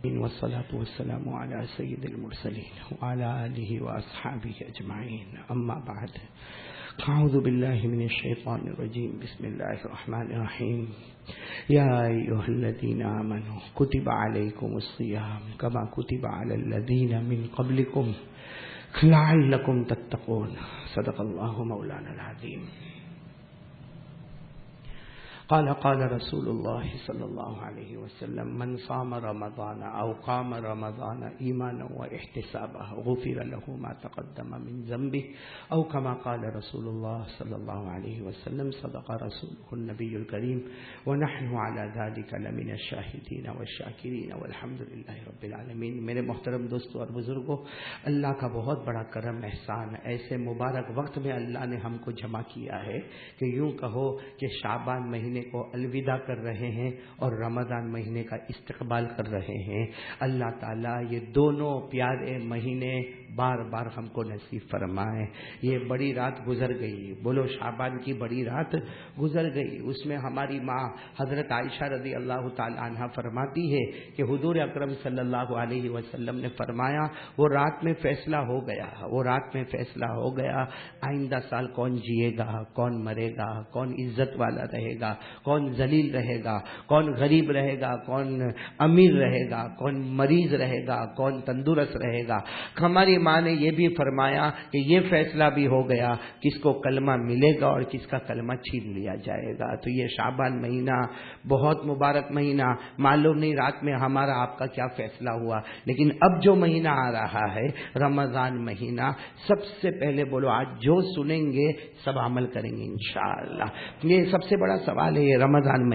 والصلاة والسلام على سيد المرسلين وعلى آله وأصحابه أجمعين، أما بعد. أعوذ بالله من الشيطان الرجيم. بسم الله الرحمن الرحيم. يا أيها الذين آمنوا كتب عليكم الصيام كما كتب على الذين من قبلكم لعلكم تتقون. صدق الله مولانا العظيم. قال رسول الله صلى الله عليه وسلم: من صام رمضان أو قام رمضان إيمانا واحتسابا غفر له ما تقدم من ذنبه أو كما قال رسول الله صلى الله عليه وسلم. صدق رسوله النبي الكريم ونحن على ذلك لمن الشاهدين والشاکرین والحمد للہ رب العالمین. میرے محترم دوستوں اور بزرگوں، اللہ کا بہت بڑا کرم احسان، ایسے مبارک وقت میں اللہ نے ہم کو جمع کیا ہے کہ یوں کہو کہ شعبان مہینے کو الوداع کر رہے ہیں اور رمضان مہینے کا استقبال کر رہے ہیں. اللہ تعالیٰ یہ دونوں پیارے مہینے بار بار ہم کو نصیب فرمائے. یہ بڑی رات گزر گئی، بولو شعبان کی بڑی رات گزر گئی. اس میں ہماری ماں حضرت عائشہ رضی اللہ تعالی عنہ فرماتی ہے کہ حضور اکرم صلی اللہ علیہ وسلم نے فرمایا وہ رات میں فیصلہ ہو گیا، وہ رات میں فیصلہ ہو گیا آئندہ سال کون جیے گا، کون مرے گا، کون عزت والا رہے گا، کون ذلیل رہے گا، کون غریب رہے گا، کون امیر رہے گا، کون مریض رہے گا، کون تندرست رہے گا. ہماری ماں نے یہ بھی فرمایا کہ یہ فیصلہ بھی ہو گیا کس کو کلمہ ملے گا اور کس کا کلمہ چھین لیا جائے گا. تو یہ شعبان مہینہ بہت مبارک مہینہ، معلوم نہیں رات میں ہمارا آپ کا کیا فیصلہ ہوا، لیکن اب جو مہینہ آ رہا ہے رمضان مہینہ، سب سے پہلے بولو آج جو سنیں گے سب عمل کریں گے انشاءاللہ. یہ سب سے بڑا سوال ہے، یہ رمضان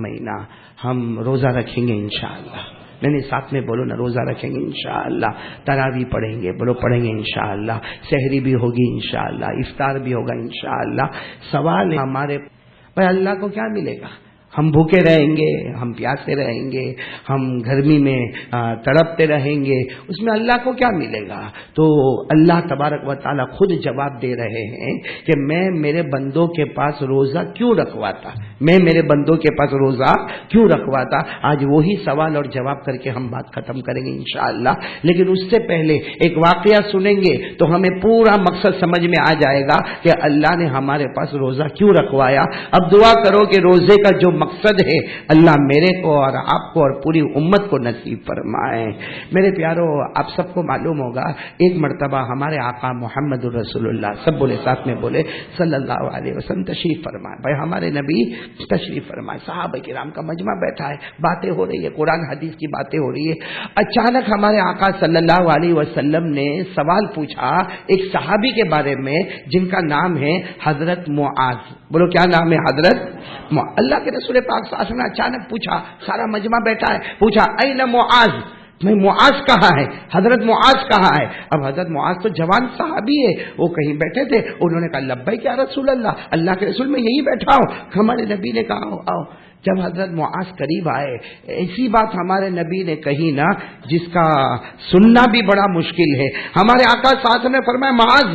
مہینہ ہم روزہ رکھیں گے انشاءاللہ. نہیں ساتھ میں بولو نا، روزہ رکھیں گے انشاءاللہ. تراویح پڑھیں گے، بولو پڑھیں گے انشاءاللہ. سحری بھی ہوگی انشاءاللہ، افطار بھی ہوگا انشاءاللہ. سوال ہے ہمارے بھائی اللہ کو کیا ملے گا؟ ہم بھوکے رہیں گے، ہم پیاسے رہیں گے، ہم گرمی میں تڑپتے رہیں گے، اس میں اللہ کو کیا ملے گا؟ تو اللہ تبارک و تعالیٰ خود جواب دے رہے ہیں کہ میں میرے بندوں کے پاس روزہ کیوں رکھواتا، میں میرے بندوں کے پاس روزہ کیوں رکھواتا. آج وہی سوال اور جواب کر کے ہم بات ختم کریں گے انشاءاللہ. لیکن اس سے پہلے ایک واقعہ سنیں گے تو ہمیں پورا مقصد سمجھ میں آ جائے گا کہ اللہ نے ہمارے پاس روزہ کیوں رکھوایا. اب دعا کرو کہ روزے کا جو مقصد ہے اللہ میرے کو اور آپ کو اور پوری امت کو نصیب فرمائے. میرے پیارو، آپ سب کو معلوم ہوگا ایک مرتبہ ہمارے آقا محمد الرسول اللہ، سب بولے ساتھ میں بولے، صلی اللہ علیہ وسلم تشریف فرمائے. بھائی ہمارے نبی تشریف فرمائے، صحابہ کرام کا مجمع بیٹھا ہے، باتیں ہو رہی ہے، قرآن حدیث کی باتیں ہو رہی ہے. اچانک ہمارے آقا صلی اللہ علیہ وسلم نے سوال پوچھا ایک صحابی کے بارے میں جن کا نام ہے حضرت معاذ. بولو کیا نام ہے؟ حضرت اللہ کے رسول پاک صلی اللہ علیہ وسلم نے اچانک پوچھا، سارا مجمع بیٹھا ہے، پوچھا این معاذ، میں معاذ کہاں ہے، حضرت معاذ کہاں ہے؟ اب حضرت معاذ تو جوان صحابی ہے، وہ کہیں بیٹھے تھے، انہوں نے کہا لبیک یا رسول اللہ، اللہ کے رسول میں یہی بیٹھا ہوں. ہمارے نبی نے کہا آؤ. جب حضرت معاذ قریب آئے، ایسی بات ہمارے نبی نے کہی نا جس کا سننا بھی بڑا مشکل ہے. ہمارے آقا ساتھ میں فرمایا معاذ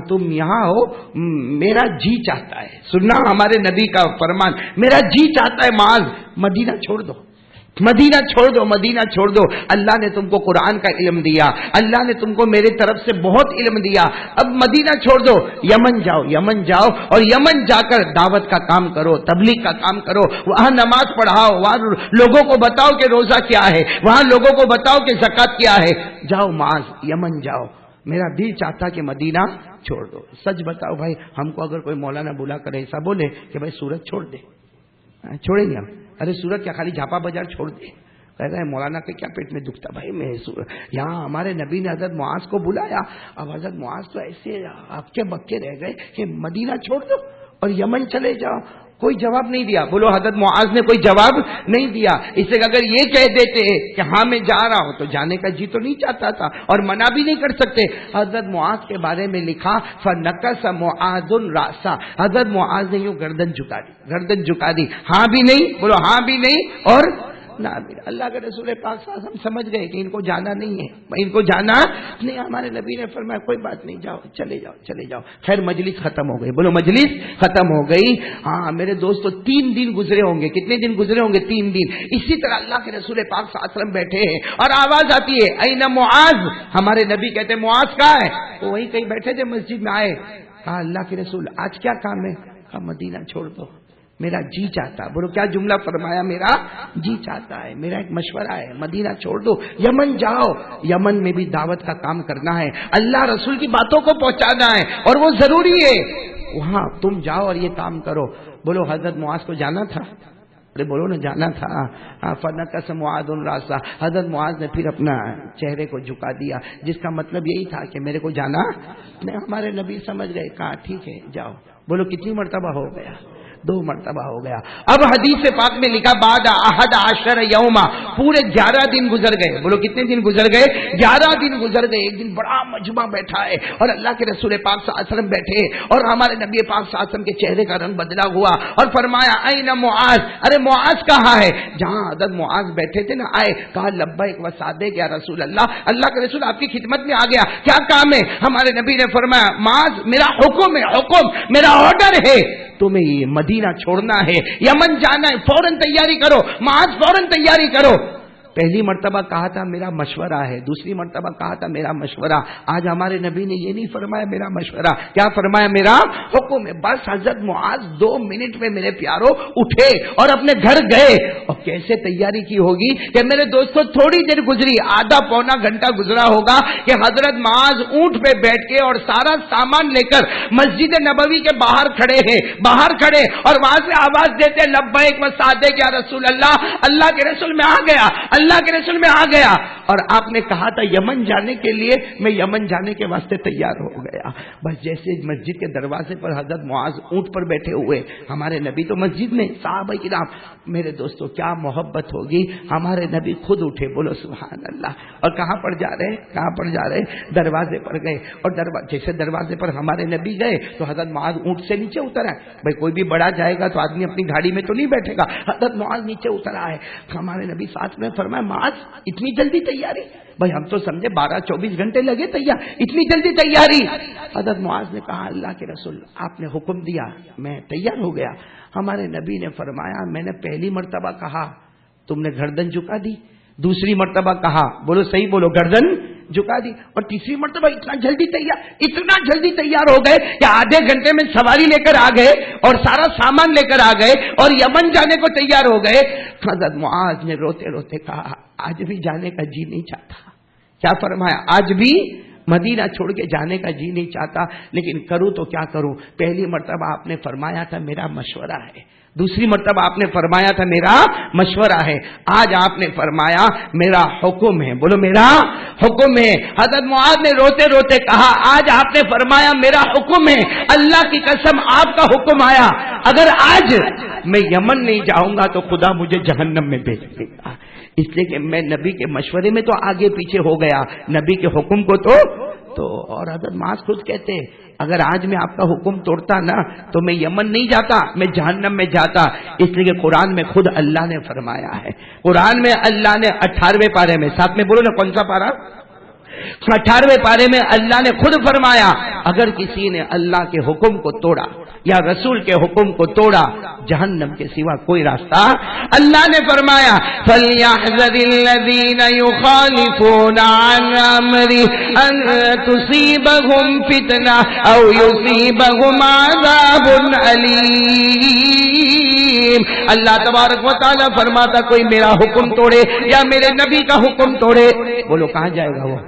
تم یہاں ہو، میرا جی چاہتا ہے، سننا ہمارے نبی کا فرمان، میرا جی چاہتا ہے معاذ مدینہ چھوڑ دو، مدینہ چھوڑ دو، مدینہ چھوڑ دو. اللہ نے تم کو قرآن کا علم دیا، اللہ نے تم کو میرے طرف سے بہت علم دیا، اب مدینہ چھوڑ دو، یمن جاؤ، یمن جاؤ اور یمن جا کر دعوت کا کام کرو، تبلیغ کا کام کرو، وہاں نماز پڑھاؤ، وہاں لوگوں کو بتاؤ کہ روزہ کیا ہے، وہاں لوگوں کو بتاؤ کہ زکوٰۃ کیا ہے. جاؤ معاذ، یمن جاؤ. میرا دل چاہتا کہ مدینہ چھوڑ دو. سچ بتاؤ بھائی، ہم کو اگر کوئی مولانا بلا کر ایسا بولے کہ بھائی سورت چھوڑ دے، چھوڑیں گے ہم؟ ارے سورت کیا خالی جھاپا بازار چھوڑ دے؟ کہتا ہے مولانا کے کیا پیٹ میں دکھتا بھائی میں یہاں ہمارے نبی نے حضرت معاذ کو بلایا. اب حضرت معاذ تو ایسے ہکے بکے رہ گئے کہ مدینہ چھوڑ دو اور یمن چلے جاؤ. کوئی جواب نہیں دیا. بولو حضرت معاذ نے کوئی جواب نہیں دیا. اس سے اگر یہ کہہ دیتے کہ ہاں میں جا رہا ہوں تو جانے کا جی تو نہیں چاہتا تھا اور منع بھی نہیں کر سکتے. حضرت معاذ کے بارے میں لکھا فنکس معاذ راسا، حضرت معاذ نے یوں گردن جھکا دی، گردن جھکا دی، ہاں بھی نہیں، بولو ہاں بھی نہیں اور نہ اللہ کے رسول پاک صلی اللہ علیہ وسلم سمجھ گئے کہ ان کو جانا نہیں ہے، ان کو جانا نہیں. ہمارے نبی نے فرمایا کوئی بات نہیں، جاؤ چلے جاؤ چلے جاؤ. خیر مجلس ختم ہو گئی. بولو مجلس ختم ہو گئی. ہاں میرے دوستو 3 دن گزرے ہوں گے. کتنے دن گزرے ہوں گے؟ 3 دن. اسی طرح اللہ کے رسول پاک صلی اللہ علیہ وسلم بیٹھے ہیں اور آواز آتی ہے این معاذ. ہمارے نبی کہتے ہیں معاذ کہاں ہے؟ وہ وہیں کہیں بیٹھے تھے مسجد میں. آئے کہا اللہ کے رسول آج کیا کام ہے؟ کہا مدینہ چھوڑ دو، میرا جی چاہتا. بولو کیا جملہ فرمایا؟ میرا جی چاہتا ہے، میرا ایک مشورہ ہے، مدینہ چھوڑ دو، یمن جاؤ. یمن میں بھی دعوت کا کام کرنا ہے، اللہ رسول کی باتوں کو پہنچانا ہے اور وہ ضروری ہے. وہاں تم جاؤ اور یہ کام کرو. بولو حضرت معاذ کو جانا تھا؟ ارے بولو نا جانا تھا. فنکس معاذ راسا. حضرت معاذ نے پھر اپنا چہرے کو جھکا دیا، جس کا مطلب یہی تھا کہ میرے کو جانا نہیں. ہمارے نبی سمجھ گئے، کہا ٹھیک ہے جاؤ. بولو کتنی مرتبہ ہو گیا؟ 2 مرتبہ ہو گیا. اب حدیث پاک میں لکھا بعد 11 یوما، پورے 11 دن گزر گئے. بولو کتنے دن گزر گئے؟ 11 دن گزر گئے. ایک دن بڑا مجمع بیٹھا ہے اور اللہ کے رسول پاک صلی اللہ علیہ وسلم بیٹھے اور ہمارے نبی پاک صلی اللہ علیہ وسلم کے چہرے کا رنگ بدلا ہوا اور فرمایا این معاذ. ارے معاذ کہاں ہے؟ جہاں حضرت معاذ بیٹھے تھے نا آئے. کہا لبیک و سعدیک یا رسول اللہ. اللہ کے رسول آپ کی خدمت میں آ گیا، کیا کام ہے؟ ہمارے نبی نے فرمایا معاذ میرا حکم ہے، حکم میرا آرڈر ہے، تمہیں یہ مدینہ چھوڑنا ہے، یمن جانا ہے، فوراً تیاری کرو. معاذ فوراً تیاری کرو. پہلی مرتبہ کہا تھا میرا مشورہ ہے، دوسری مرتبہ کہا تھا میرا مشورہ. آج ہمارے نبی نے یہ نہیں فرمایا میرا مشورہ، کیا فرمایا؟ میرا حکم ہے. بس حضرت معاذ 2 منٹ میں میرے پیاروں اٹھے اور اپنے گھر گئے. اور کیسے تیاری کی ہوگی کہ میرے دوستوں تھوڑی دیر گزری، آدھا پونا گھنٹہ گزرا ہوگا کہ حضرت معاذ اونٹ پہ بیٹھ کے اور سارا سامان لے کر مسجد نبوی کے باہر کھڑے ہیں، باہر کھڑے اور وہاں سے آواز دیتے لبیک و سعدیک یا رسول اللہ. اللہ کے رسول میں آ گیا، اللہ کے رسول میں آ گیا. اور آپ نے کہا تھا یمن جانے کے لیے، میں یمن جانے کے واسطے تیار ہو گیا. بس جیسے مسجد کے دروازے پر حضرت معاذ اونٹ پر بیٹھے ہوئے، ہمارے نبی تو مسجد میں، صحابہ کرام. میرے دوستو کیا محبت ہوگی. ہمارے نبی خود اٹھے، بولو سبحان اللہ. اور کہاں پر جا رہے؟ کہاں پر جا رہے؟ دروازے پر گئے. اور جیسے دروازے پر ہمارے نبی گئے تو حضرت معاذ اونٹ سے نیچے اتر آئے. بھائی کوئی بھی بڑا جائے گا تو آدمی اپنی گاڑی میں تو نہیں بیٹھے گا. حضرت معاذ نیچے اتر آئے. ہمارے نبی ساتھ میں فرمایا معاذ اتنی جلدی تیاری؟ بھائی ہم تو سمجھے 12-24 گھنٹے لگے تیار، اتنی جلدی تیاری؟ حضرت معاذ نے کہا اللہ کے رسول آپ نے حکم دیا میں تیار ہو گیا. ہمارے نبی نے فرمایا میں نے پہلی مرتبہ کہا تم نے گردن جھکا دی، دوسری مرتبہ کہا، بولو صحیح بولو، گردن جھکا دی، اور تیسری مرتبہ اتنا جلدی تیار ہو گئے کہ آدھے گھنٹے میں سواری لے کر آ گئے اور سارا سامان لے کر آ گئے اور یمن جانے کو تیار ہو گئے. حضرت معاذ نے روتے روتے کہا آج بھی جانے کا جی نہیں چاہتا. کیا فرمایا؟ آج بھی مدینہ چھوڑ کے جانے کا جی نہیں چاہتا، لیکن کروں تو کیا کروں. پہلی مرتبہ آپ نے فرمایا تھا میرا مشورہ ہے، دوسری مرتبہ آپ نے فرمایا تھا میرا مشورہ ہے، آج آپ نے فرمایا میرا حکم ہے. بولو میرا حکم ہے. حضرت معاذ نے روتے روتے کہا آج آپ نے فرمایا میرا حکم ہے، اللہ کی قسم آپ کا حکم آیا، اگر آج میں یمن نہیں جاؤں گا تو خدا مجھے جہنم میں بھیج دے گا. اس لیے کہ میں نبی کے مشورے میں تو آگے پیچھے ہو گیا، نبی کے حکم کو تو اور حضرت معاذ خود کہتے اگر آج میں آپ کا حکم توڑتا نا تو میں یمن نہیں جاتا، میں جہنم میں جاتا. اس لیے کہ قرآن میں خود اللہ نے فرمایا ہے، قرآن میں اللہ نے 18ویں پارے میں، ساتھ میں بولو نا کون سا پارا؟ 18ویں پارے میں اللہ نے خود فرمایا اگر کسی نے اللہ کے حکم کو توڑا یا رسول کے حکم کو توڑا جہنم کے سوا کوئی راستہ. اللہ نے فرمایا فَلْيَحْذَرِ الَّذِينَ يُخَالِفُونَ عَنْ أَمْرِهِ أَن تُصِيبَهُمْ فِتْنَةٌ أَوْ يُصِيبَهُمْ عَذَابٌ أَلِيمٌ. اللہ تبارک و تعالیٰ فرماتا کوئی میرا حکم توڑے یا میرے نبی کا حکم توڑے، بولو کہاں جائے گا وہ؟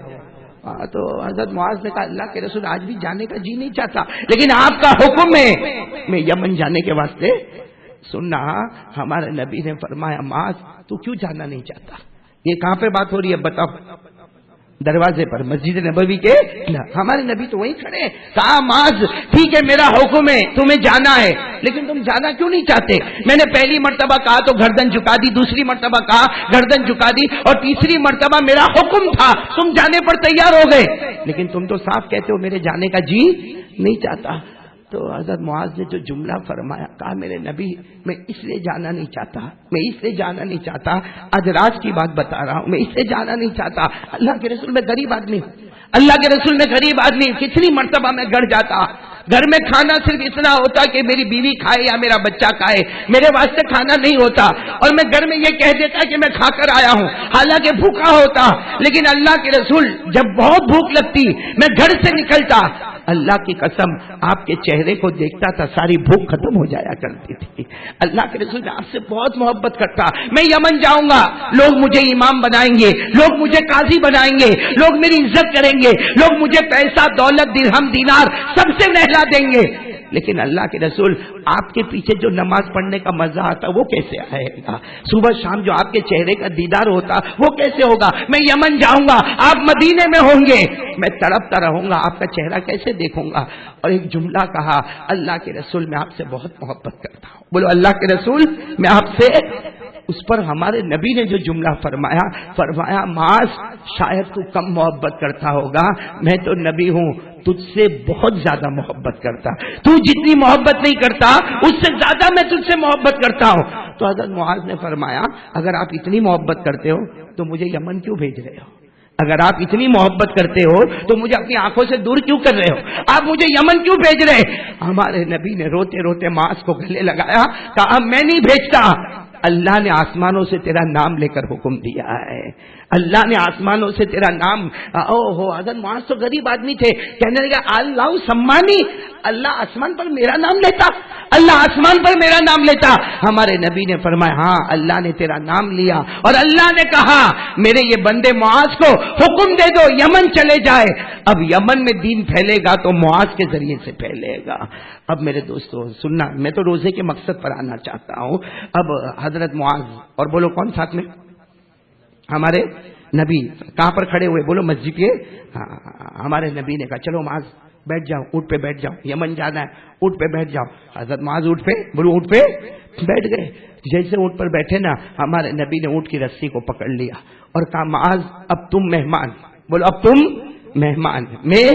تو حضرت معاذ نے کہا اللہ کے رسول آج بھی جانے کا جی نہیں چاہتا، لیکن آپ کا حکم ہے میں یمن جانے کے واسطے. سننا ہمارے نبی نے فرمایا معاذ تو کیوں جانا نہیں چاہتا؟ یہ کہاں پہ بات ہو رہی ہے بتاؤ؟ دروازے پر، مسجد نبوی کے. ہمارے نبی تو وہیں کھڑے. کہا معاذ ٹھیک ہے میرا حکم ہے تمہیں جانا ہے، لیکن تم جانا کیوں نہیں چاہتے؟ میں نے پہلی مرتبہ کہا تو گردن جھکا دی، دوسری مرتبہ کہا گردن جھکا دی، اور تیسری مرتبہ میرا حکم تھا تم جانے پر تیار ہو گئے، لیکن تم تو صاف کہتے ہو میرے جانے کا جی نہیں چاہتا. تو حضرت معاذ نے جو جملہ فرمایا، کہا میرے نبی میں اس لیے جانا نہیں چاہتا، میں اس لیے جانا نہیں چاہتا، آج راز کی بات بتا رہا ہوں، میں اس لیے جانا نہیں چاہتا، اللہ کے رسول میں غریب آدمی ہوں، اللہ کے رسول میں غریب آدمی، کتنی مرتبہ میں گھر جاتا، گھر میں کھانا صرف اتنا ہوتا کہ میری بیوی کھائے یا میرا بچہ کھائے، میرے واسطے کھانا نہیں ہوتا، اور میں گھر میں یہ کہہ دیتا کہ میں کھا کر آیا ہوں، حالانکہ بھوکا ہوتا، لیکن اللہ کے رسول جب بہت بھوک لگتی میں گھر سے نکلتا، اللہ کی قسم آپ کے چہرے کو دیکھتا تھا ساری بھوک ختم ہو جایا کرتی تھی۔ اللہ کے رسول آپ سے بہت محبت کرتا، میں یمن جاؤں گا، لوگ مجھے امام بنائیں گے، لوگ مجھے قاضی بنائیں گے، لوگ میری عزت کریں گے، لوگ مجھے پیسہ دولت درہم دینار سب سے نہلا دیں گے، لیکن اللہ کے رسول آپ کے پیچھے جو نماز پڑھنے کا مزہ آتا وہ کیسے آئے گا؟ صبح شام جو آپ کے چہرے کا دیدار ہوتا وہ کیسے ہوگا؟ میں یمن جاؤں گا، آپ مدینے میں ہوں گے، میں تڑپتا رہوں گا، آپ کا چہرہ کیسے دیکھوں گا؟ اور ایک جملہ کہا، اللہ کے رسول میں آپ سے بہت محبت کرتا ہوں، بولو اللہ کے رسول میں آپ سے۔ اس پر ہمارے نبی نے جو جملہ فرمایا معاذ شاید تو کم محبت کرتا ہوگا، میں تو نبی ہوں، تجھ سے بہت زیادہ محبت کرتا، تو جتنی محبت نہیں کرتا اس سے زیادہ میں تجھ سے محبت کرتا ہوں۔ تو حضرت معاذ نے فرمایا اگر آپ اتنی محبت کرتے ہو تو مجھے یمن کیوں بھیج رہے ہو؟ اگر آپ اتنی محبت کرتے ہو تو مجھے اپنی آنکھوں سے دور کیوں کر رہے ہو؟ آپ مجھے یمن کیوں بھیج رہے؟ ہمارے نبی نے روتے روتے معاذ کو گلے لگایا، کہا میں نہیں بھیجتا، اللہ نے آسمانوں سے تیرا نام لے کر حکم دیا ہے، اللہ نے آسمانوں سے تیرا نام۔ حضرت معاذ تو غریب آدمی تھے، کہنے لگا اللہ سمانی، اللہ آسمان پر میرا نام لیتا، اللہ آسمان پر میرا نام لیتا۔ ہمارے نبی نے فرمایا ہاں اللہ نے تیرا نام لیا، اور اللہ نے کہا میرے یہ بندے معاذ کو حکم دے دو یمن چلے جائے۔ اب یمن میں دین پھیلے گا تو معاذ کے ذریعے سے پھیلے گا۔ اب میرے دوستو سننا، میں تو روزے کے مقصد پر آنا چاہتا ہوں۔ اب حضرت معاذ اور بولو کون ساتھ میں؟ ہمارے نبی کہاں پر کھڑے ہوئے؟ بولو مسجد کے۔ ہمارے نبی نے کہا چلو معاذ بیٹھ جاؤ، اونٹ پہ بیٹھ جاؤ، یمن جانا ہے، اونٹ پہ بیٹھ جاؤ۔ حضرت معاذ اونٹ پہ، بولو اونٹ پہ بیٹھ گئے۔ جیسے اونٹ پر بیٹھے نا، ہمارے نبی نے اونٹ کی رسی کو پکڑ لیا اور کہا معاذ اب تم مہمان، بولو اب تم مہمان، میں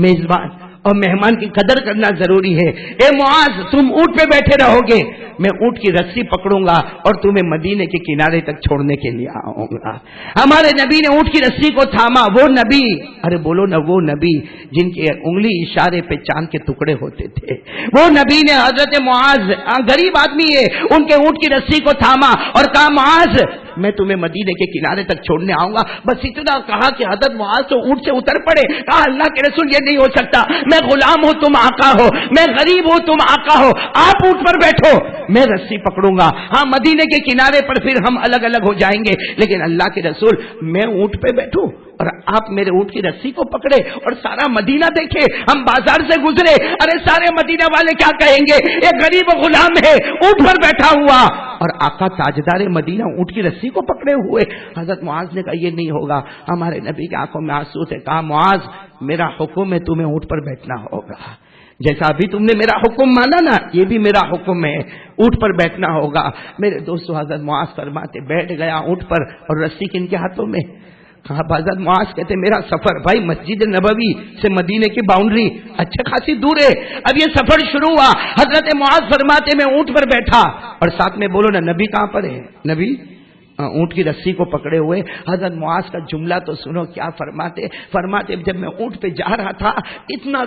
میزبان، اور مہمان کی قدر کرنا ضروری ہے۔ اے معاذ تم اونٹ پہ بیٹھے رہو گے، میں اونٹ کی رسی پکڑوں گا اور تمہیں مدینے کے کنارے تک چھوڑنے کے لیے آؤں گا۔ ہمارے نبی نے اونٹ کی رسی کو تھاما، وہ نبی، ارے بولو نا وہ نبی جن کے انگلی اشارے پہ چاند کے ٹکڑے ہوتے تھے، وہ نبی نے حضرت معاذ غریب آدمی ہے ان کے اونٹ کی رسی کو تھاما اور کہا معاذ میں تمہیں مدینے کے کنارے تک چھوڑنے آؤں گا۔ بس اتنا کہا کہ حضرت معاذ تو اونٹ سے اتر پڑے، کہا اللہ کے رسول یہ نہیں ہو سکتا، میں غلام ہوں تم آقا ہو، میں غریب ہوں تم آقا ہو، آپ اونٹ پر بیٹھو میں رسی پکڑوں گا، ہاں مدینے کے کنارے پر پھر ہم الگ الگ ہو جائیں گے، لیکن اللہ کے رسول میں اونٹ پہ بیٹھوں اور آپ میرے اونٹ کی رسی کو پکڑے اور سارا مدینہ دیکھے، ہم بازار سے گزرے، ارے سارے مدینہ والے کیا کہیں گے یہ غریب غلام ہے اونٹ پر بیٹھا ہوا، اور آقا تاجدار مدینہ اونٹ کی رسی کو پکڑے ہوئے۔ حضرت معاذ نے کہا یہ نہیں ہوگا، ہمارے نبی کی آنکھوں میں آنسو تھے، کہا معاذ میرا حکم ہے تمہیں اونٹ پر بیٹھنا ہوگا، جیسا ابھی تم نے میرا حکم مانا نا یہ بھی میرا حکم ہے، اونٹ پر بیٹھنا ہوگا۔ میرے دوستو حضرت معاذ فرماتے بیٹھ گیا اونٹ پر، اور رسی کن کے ہاتھوں میں؟ کہا حضرت معاذ کہتے میرا سفر بھائی مسجد نبوی سے مدینے کی باؤنڈری اچھا خاصی دور ہے، اب یہ سفر شروع ہوا۔ حضرت معاذ فرماتے میں اونٹ پر بیٹھا، اور ساتھ میں بولو نا نبی کہاں پر ہے؟ نبی اونٹ کی رسی کو پکڑے ہوئے۔ حضرت معاذ کا جملہ تو سنو کیا فرماتے جب میں اونٹ پہ جا رہا تھا اتنا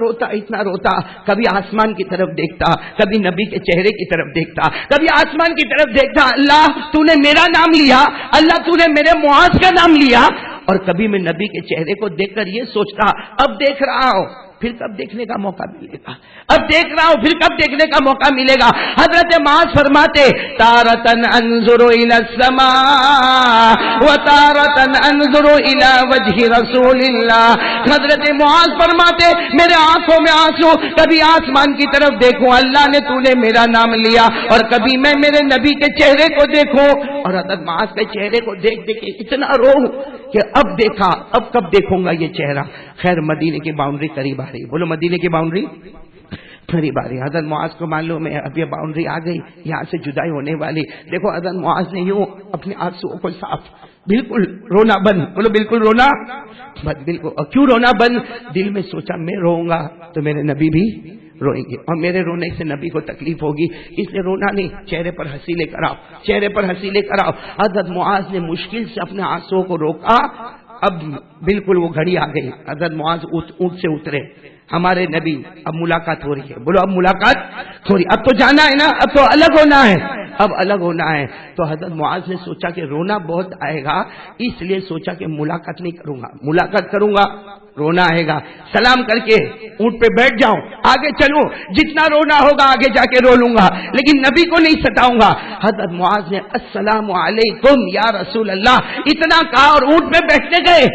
روتا، کبھی آسمان کی طرف دیکھتا، کبھی نبی کے چہرے کی طرف دیکھتا، کبھی آسمان کی طرف دیکھتا، اللہ تو نے میرا نام لیا، اللہ تو نے میرے معاذ کا نام لیا، اور کبھی میں نبی کے چہرے کو دیکھ کر یہ سوچتا اب دیکھ رہا ہوں پھر کب دیکھنے کا موقع ملے گا، اب دیکھ رہا ہوں پھر کب دیکھنے کا موقع ملے گا۔ حضرت معاذ فرماتے تارتن انظر الى السماء وتارتن انظر الى وجه رسول اللہ۔ حضرت معاذ فرماتے میرے آنکھوں میں آنسو، کبھی آسمان کی طرف دیکھوں اللہ نے تو نے میرا نام لیا، اور کبھی میں میرے نبی کے چہرے کو دیکھوں، اور حضرت معاذ کے چہرے کو دیکھ دیکھ کے اتنا رو کہ اب دیکھا اب کب دیکھوں گا یہ چہرہ۔ خیر مدینے کی باؤنڈری قریب آ رہی، بولو مدینے کی باؤنڈری قریب آ رہی۔ حضرت معاذ کو معلوم ہے اب یہ باؤنڈری آ گئی، یہاں سے جدائی ہونے والی۔ دیکھو حضرت معاذ نے یوں اپنے آنسو کو صاف، بالکل رونا بند، بولو بالکل رونا بند، بالکل۔ اور کیوں رونا بند؟ دل میں سوچا میں روؤں گا تو میرے نبی بھی روئیں گے، اور میرے رونے سے نبی کو تکلیف ہوگی، اس لیے رونا نہیں، چہرے پر ہنسی لے کر آؤ، چہرے پر ہنسی لے کر آؤ۔ حضرت معاذ نے مشکل سے اپنے آنسوؤں کو روکا، اب بالکل وہ گھڑی آ گئی، حضرت معاذ اونٹ سے اترے، ہمارے نبی، اب ملاقات ہو رہی ہے، بولو اب ملاقات ہو رہی، اب تو جانا ہے نا، اب تو الگ ہونا ہے، اب الگ ہونا ہے۔ تو حضرت معاذ نے سوچا کہ رونا بہت آئے گا، اس لیے سوچا کہ ملاقات نہیں کروں گا، ملاقات کروں گا رونا آئے گا، سلام کر کے اونٹ پہ بیٹھ جاؤں، آگے چلوں، جتنا رونا ہوگا آگے جا کے رو لوں گا، لیکن نبی کو نہیں ستاؤں گا۔ حضرت معاذ نے السلام علیکم یا رسول اللہ اتنا کہا اور اونٹ پہ بیٹھنے گئے۔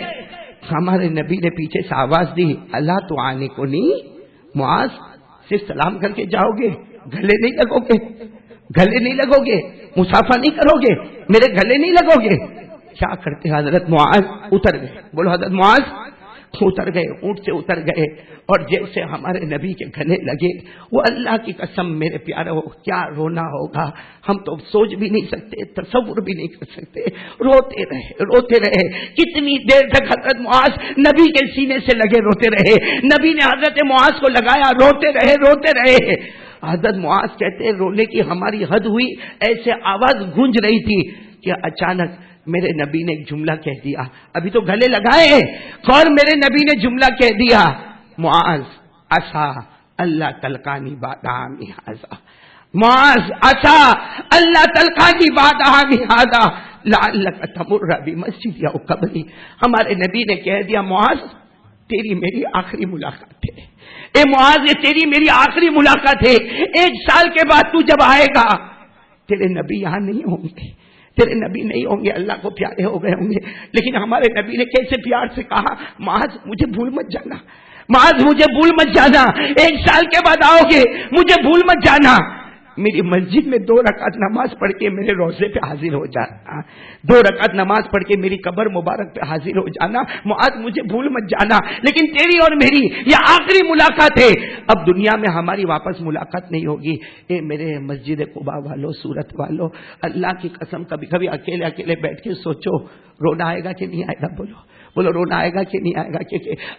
ہمارے نبی نے پیچھے سے آواز دی، اللہ تو آنے کو نہیں، معاذ صرف سلام کر کے جاؤ گے، گلے نہیں لگو گے، گلے نہیں لگو گے، مسافہ نہیں کرو گے، میرے گلے نہیں لگو گے؟ کیا کرتے حضرت معاذ اتر گئے، بولو حضرت معاذ اتر گئے، اونٹ سے اتر گئے، اور جیسے ہمارے نبی کے گلے لگے، وہ اللہ کی قسم میرے پیارے کیا رونا ہوگا، ہم تو سوچ بھی نہیں سکتے، تصور بھی نہیں کر سکتے۔ روتے رہے کتنی دیر تک حضرت معاذ نبی کے سینے سے لگے روتے رہے، نبی نے حضرت معاذ کو لگایا، روتے رہے۔ حضرت معاذ کہتے رونے کی ہماری حد ہوئی، ایسے آواز گونج رہی تھی کہ اچانک میرے نبی نے ایک جملہ کہہ دیا، ابھی تو گلے لگائے اور میرے نبی نے جملہ کہہ دیا، معاذ عسا اللہ تلقانی بعد عامی ھذا، معاذ عسا اللہ تلقانی بعد عامی ھذا لعلک تمر بمسجد یا قبری۔ ہمارے نبی نے کہہ دیا، معاذ تیری میری آخری ملاقات ہے، اے معاذ یہ تیری میری آخری ملاقات ہے، 1 سال کے بعد تو جب آئے گا تیرے نبی یہاں نہیں ہوں گے، تیرے نبی نہیں ہوں گے، اللہ کو پیارے ہو گئے ہوں گے، لیکن ہمارے نبی نے کیسے پیار سے کہا، معاذ مجھے بھول مت جانا، معاذ مجھے بھول مت جانا، 1 سال کے بعد آؤ گے، مجھے بھول مت جانا، میری مسجد میں 2 رکعت نماز پڑھ کے میرے روضے پہ حاضر ہو جانا، 2 رکعت نماز پڑھ کے میری قبر مبارک پہ حاضر ہو جانا، معاذ مجھے بھول مت جانا، لیکن تیری اور میری یہ آخری ملاقات ہے، اب دنیا میں ہماری واپس ملاقات نہیں ہوگی۔ اے میرے مسجد قباء والو، سورت والو، اللہ کی قسم کبھی کبھی اکیلے بیٹھ کے سوچو، رونا آئے گا کہ نہیں آئے گا؟ بولو رونا آئے گا کہ نہیں آئے گا؟ کہ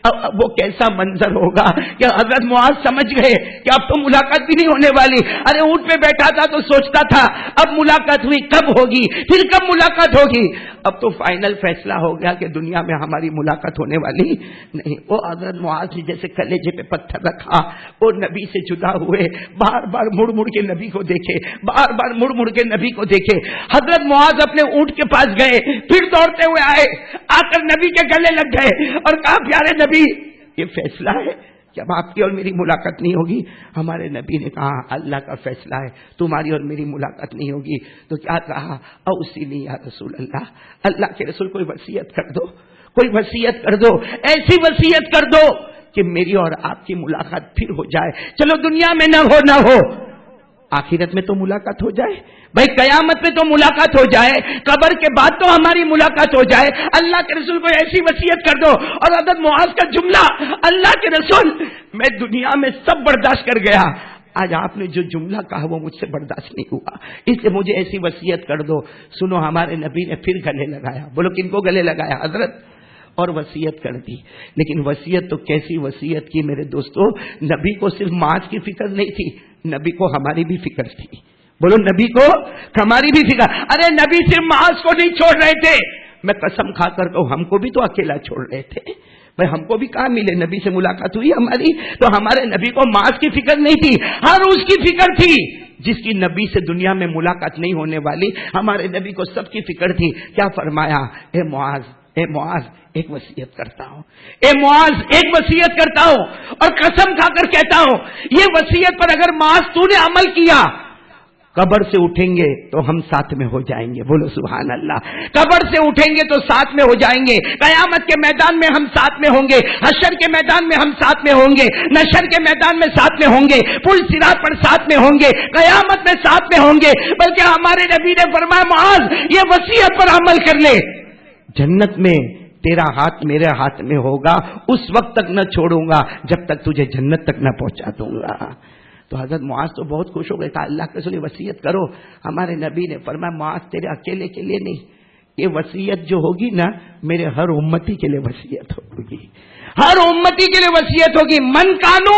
اب وہ کیسا منظر ہوگا کہ حضرت معاذ سمجھ گئے کہ اب تو ملاقات بھی نہیں ہونے والی، ارے اونٹ پہ بیٹھا تھا تو سوچتا تھا اب ملاقات ہوئی کب ہوگی، پھر کب ملاقات ہوگی، اب تو فائنل فیصلہ ہو گیا کہ دنیا میں ہماری ملاقات ہونے والی نہیں۔ وہ حضرت معاذ نے جیسے کلیجے پہ پتھر رکھا، وہ نبی سے جدا ہوئے، بار بار مڑ کے نبی کو دیکھے، بار بار مڑ کے نبی کو دیکھے۔ حضرت معاذ اپنے اونٹ کے پاس گئے، پھر دوڑتے ہوئے آئے، آ کر نبی کے گلے لگ گئے اور کہا، پیارے نبی یہ فیصلہ ہے کہ اب آپ کی اور میری ملاقات نہیں ہوگی؟ ہمارے نبی نے کہا، اللہ کا فیصلہ ہے تمہاری اور میری ملاقات نہیں ہوگی۔ تو کیا کہا، اوصینی یا رسول اللہ، اللہ کے رسول کوئی وصیت کر دو، کوئی وصیت کر دو، ایسی وصیت کر دو کہ میری اور آپ کی ملاقات پھر ہو جائے، چلو دنیا میں نہ ہو آخرت میں تو ملاقات ہو جائے، بھائی قیامت میں تو ملاقات ہو جائے، قبر کے بعد تو ہماری ملاقات ہو جائے، اللہ کے رسول کو ایسی وصیت کر دو۔ اور حضرت معاذ کا جملہ، اللہ کے رسول میں دنیا میں سب برداشت کر گیا، آج آپ نے جو جملہ کہا وہ مجھ سے برداشت نہیں ہوا، اس لیے مجھے ایسی وصیت کر دو۔ سنو ہمارے نبی نے پھر گلے لگایا، بولو کن کو گلے لگایا؟ حضرت، اور وصیت کر دی۔ لیکن وصیت تو کیسی وصیت کی میرے دوستو، نبی کو صرف معاذ کی فکر نہیں تھی، نبی کو ہماری بھی فکر تھی، بولو نبی کو ہماری بھی فکر۔ ارے نبی صرف معاذ کو نہیں چھوڑ رہے تھے، میں قسم کھا کر کہوں ہم کو بھی تو اکیلا چھوڑ رہے تھے، بھائی ہم کو بھی کہاں ملے، نبی سے ملاقات ہوئی ہماری، تو ہمارے نبی کو معاذ کی فکر نہیں تھی، ہر اس کی فکر تھی جس کی نبی سے دنیا میں ملاقات نہیں ہونے والی، ہمارے نبی کو سب کی فکر تھی۔ کیا فرمایا، اے معاذ ایک وصیت کرتا ہوں، اے معاذ ایک وصیت کرتا ہوں، اور قسم کھا کر کہتا ہوں یہ وصیت پر اگر معاذ تو نے عمل کیا، قبر سے اٹھیں گے تو ہم ساتھ میں ہو جائیں گے، بولو سبحان اللہ، قبر سے اٹھیں گے تو ساتھ میں ہو جائیں گے، قیامت کے میدان میں ہم ساتھ میں ہوں گے، حشر کے میدان میں ہم ساتھ میں ہوں گے، نشر کے میدان میں ساتھ میں ہوں گے، پل صراط پر ساتھ میں ہوں گے، قیامت میں ساتھ میں ہوں گے۔ بلکہ ہمارے نبی نے فرمایا، معاذ یہ وصیت پر عمل کر لے، جنت میں تیرا ہاتھ میرے ہاتھ میں ہوگا، اس وقت تک نہ چھوڑوں گا جب تک تجھے جنت تک نہ پہنچا دوں گا۔ تو حضرت معاذ تو بہت خوش ہو گئے، کہا اللہ کے رسول وصیت کرو۔ ہمارے نبی نے فرمایا، معاذ تیرے اکیلے کے لیے نہیں، یہ وصیت جو ہوگی نا میرے ہر امتی کے لیے وصیت ہوگی، ہر امتی کے لیے وصیت ہوگی۔ من کانو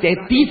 33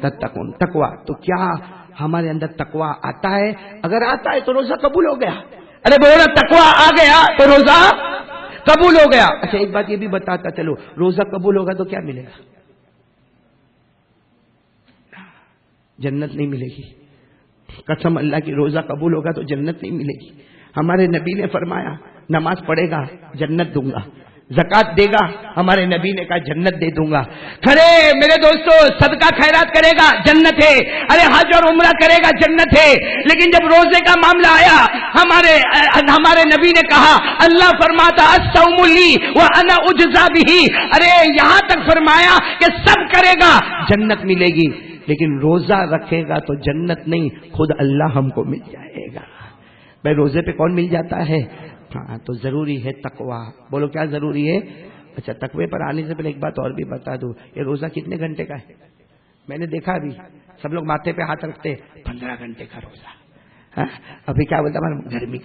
تتقون. تقوی تو کیا ہمارے اندر تقوی آتا ہے؟ اگر آتا ہے تو روزہ قبول ہو گیا. ارے بولو تقوی آ گیا تو روزہ قبول ہو گیا. اچھا ایک بات یہ بھی بتاتا چلو، روزہ قبول ہوگا تو کیا ملے گا؟ جنت نہیں ملے گی. قسم اللہ کی، روزہ قبول ہوگا تو جنت نہیں ملے گی. ہمارے نبی نے فرمایا نماز پڑھے گا جنت دوں گا، زکات دے گا ہمارے نبی نے کہا جنت دے دوں گا. کھڑے میرے دوستو، صدقہ خیرات کرے گا جنت ہے. ارے حج اور عمرہ کرے گا جنت ہے. لیکن جب روزے کا معاملہ آیا ہمارے نبی نے کہا، اللہ فرماتا الصوم لی وانا اجزا بہ. ارے یہاں تک فرمایا کہ سب کرے گا جنت ملے گی، لیکن روزہ رکھے گا تو جنت نہیں، خود اللہ ہم کو مل جائے گا. بھائی روزے پہ کون مل جاتا ہے؟ ہاں تو ضروری ہے تقوی. بولو کیا ضروری ہے؟ اچھا تقوی پر آنے سے پہلے ایک بات اور بھی بتا دوں، یہ روزہ کتنے گھنٹے کا ہے؟ میں نے دیکھا ابھی سب لوگ ماتھے پہ ہاتھ رکھتے 15 گھنٹے کا روزہ. ابھی کیا بولتا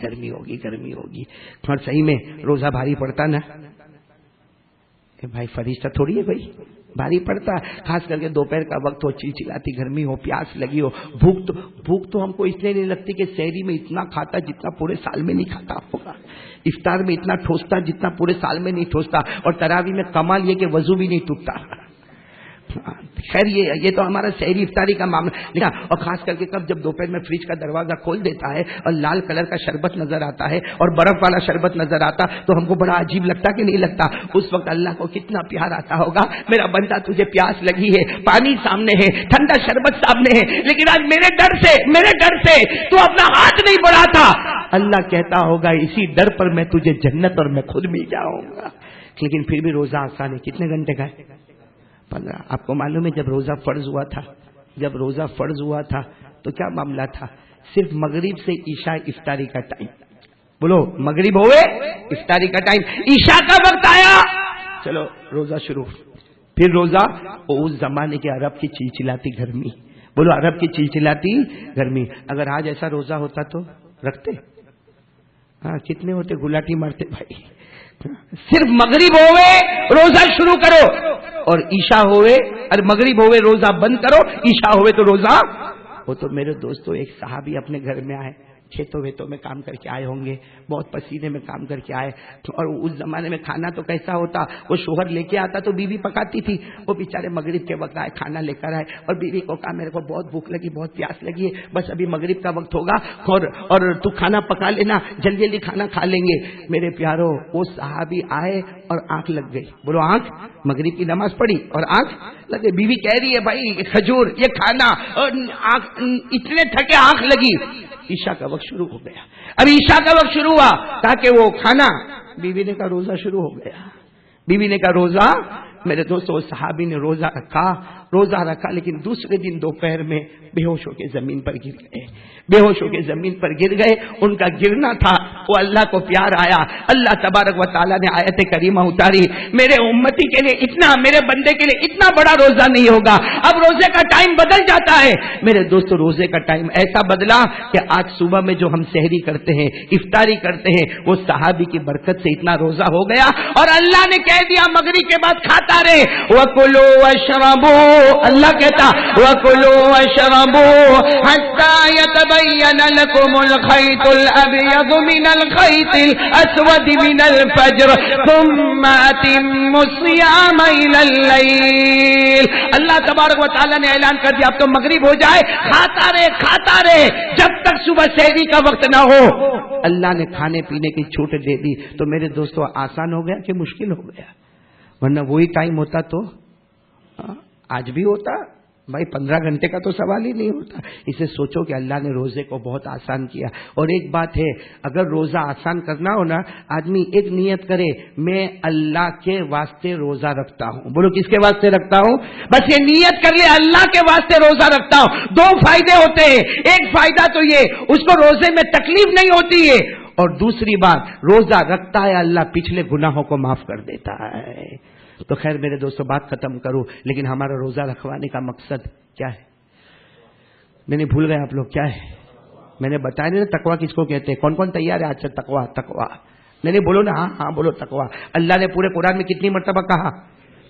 گرمی ہوگی. اور صحیح میں روزہ بھاری پڑتا نا بھائی، فرشتہ تھوڑی ہے بھائی، بھاری پڑتا. خاص کر کے دوپہر کا وقت ہو، چلچلاتی گرمی ہو، پیاس لگی ہو. بھوک تو ہم کو اس لیے نہیں لگتی کہ سحری میں اتنا کھاتا جتنا پورے سال میں نہیں کھاتا ہوگا، افطار میں اتنا ٹھوستا جتنا پورے سال میں نہیں ٹھوستا، اور تراویح میں کمال یہ کہ وضو بھی نہیں ٹوٹتا. خیر یہ تو ہمارا سحری افطاری کا معاملہ لکھا. اور خاص کر کے کب جب دوپہر میں فریج کا دروازہ کھول دیتا ہے اور لال کلر کا شربت نظر آتا ہے اور برف والا شربت نظر آتا تو ہم کو بڑا عجیب لگتا کہ نہیں لگتا؟ اس وقت اللہ کو کتنا پیار آتا ہوگا، میرا بندہ تجھے پیاس لگی ہے، پانی سامنے ہے، ٹھنڈا شربت سامنے ہے، لیکن آج میرے ڈر سے تو اپنا ہاتھ نہیں بڑھاتا. اللہ کہتا ہوگا اسی ڈر پر میں تجھے جنت اور میں خود مل جاؤں گا. لیکن پھر بھی روزہ آسان ہے. کتنے گھنٹے کا ہے؟ 15. آپ کو معلوم ہے جب روزہ فرض ہوا تھا تو کیا معاملہ تھا؟ صرف مغرب سے عشاء افطاری کا ٹائم. بولو مغرب ہوئے افطاری کا ٹائم، عشاء کا وقت آیا چلو روزہ شروع. پھر روزہ اس زمانے کے عرب کی چلچلاتی گرمی. بولو عرب کی چلچلاتی گرمی. اگر آج ایسا روزہ ہوتا تو رکھتے؟ ہاں کتنے ہوتے گلاٹی مارتے بھائی. صرف مغرب ہوئے روزہ شروع کرو اور عشاء ہوئے اور مغرب ہوئے روزہ بند کرو، عشاء ہوئے تو روزہ. وہ تو میرے دوستو ایک صحابی اپنے گھر میں آئے، کھیتوں ویتوں میں کام کر کے آئے ہوں گے، بہت پسینے میں کام کر کے آئے. اور اس زمانے میں کھانا تو کیسا ہوتا، وہ شوہر لے کے آتا تو بیوی پکاتی تھی. وہ بیچارے مغرب کے وقت آئے، کھانا لے کر آئے اور بیوی کو کہا میرے کو بہت بھوک لگی، بہت پیاس لگی ہے، بس ابھی مغرب کا وقت ہوگا اور تو کھانا پکا لینا، جلدی جلدی کھانا کھا لیں گے. میرے پیارو وہ صحابی آئے اور آنکھ لگ گئی. بولو آنکھ. مغرب کی نماز پڑھی اور آنکھ لگے. بیوی کہہ رہی ہے بھائی کھجور یہ کھانا، اور اتنے تھکے آنکھ لگی. عشاء کا وقت شروع ہو گیا. اب عشاء کا وقت شروع ہوا تاکہ وہ کھانا، بیوی نے کہا روزہ شروع ہو گیا. بیوی نے کہا روزہ. میرے دوستو صحابی نے روزہ رکھا لیکن دوسرے دن دوپہر میں بے ہوش ہو کے زمین پر گر گئے. ان کا گرنا تھا وہ اللہ کو پیار آیا. اللہ تبارک و تعالیٰ نے آیت کریمہ اتاری، میرے امتی کے لیے اتنا، میرے بندے کے لیے اتنا بڑا روزہ نہیں ہوگا. اب روزے کا ٹائم بدل جاتا ہے میرے دوستو. روزے کا ٹائم ایسا بدلا کہ آج صبح میں جو ہم سحری کرتے ہیں، افطاری کرتے ہیں، وہ صحابی کی برکت سے اتنا روزہ ہو گیا. اور اللہ نے کہہ دیا مغرب کے بعد کھاتا رہے. وَكُلُوا وَاشْرَبُوا، اللہ کہتا وَكُلُوا وَاشْرَبُوا حَتَّى يَتَبَيَّنَ لَكُمُ الْخَيْطُ الْأَبْيَضُ مِنَ الْخَيْطِ الْأَسْوَدِ مِنَ الْفَجْرِ ثُمَّ أَتِمُّوا الصِّيَامَ إِلَى اللَّيْلِ. اللہ تبارک و تعالیٰ نے اعلان کر دیا اب تو مغرب ہو جائے، کھاتا رہے جب تک صبح سحری کا وقت نہ ہو. اللہ نے کھانے پینے کی چھوٹ دے دی. تو میرے دوستو آسان ہو گیا کہ مشکل ہو گیا؟ ورنہ وہی ٹائم ہوتا تو آج بھی ہوتا بھائی. 15 گھنٹے کا تو سوال ہی نہیں ہوتا. اسے سوچو کہ اللہ نے روزے کو بہت آسان کیا. اور ایک بات ہے، اگر روزہ آسان کرنا ہو نا، آدمی ایک نیت کرے میں اللہ کے واسطے روزہ رکھتا ہوں. بولو کس کے واسطے رکھتا ہوں؟ بس یہ نیت کر لے اللہ کے واسطے روزہ رکھتا ہوں. 2 فائدے ہوتے ہیں. ایک فائدہ تو یہ اس کو روزے میں تکلیف نہیں ہوتی ہے، اور دوسری بات روزہ رکھتا ہے اللہ پچھلے گناہوں کو معاف کر دیتا ہے. تو خیر میرے دوستوں بات ختم کروں، لیکن ہمارا روزہ رکھوانے کا مقصد کیا ہے؟ میں نے بھول گئے آپ لوگ کیا ہے؟ میں نے بتایا نہیں نا تقویٰ کس کو کہتے ہیں. کون کون تیار ہے آج سے؟ تقویٰ. میں نے بولو نا، ہاں بولو تقویٰ. اللہ نے پورے قرآن میں کتنی مرتبہ کہا؟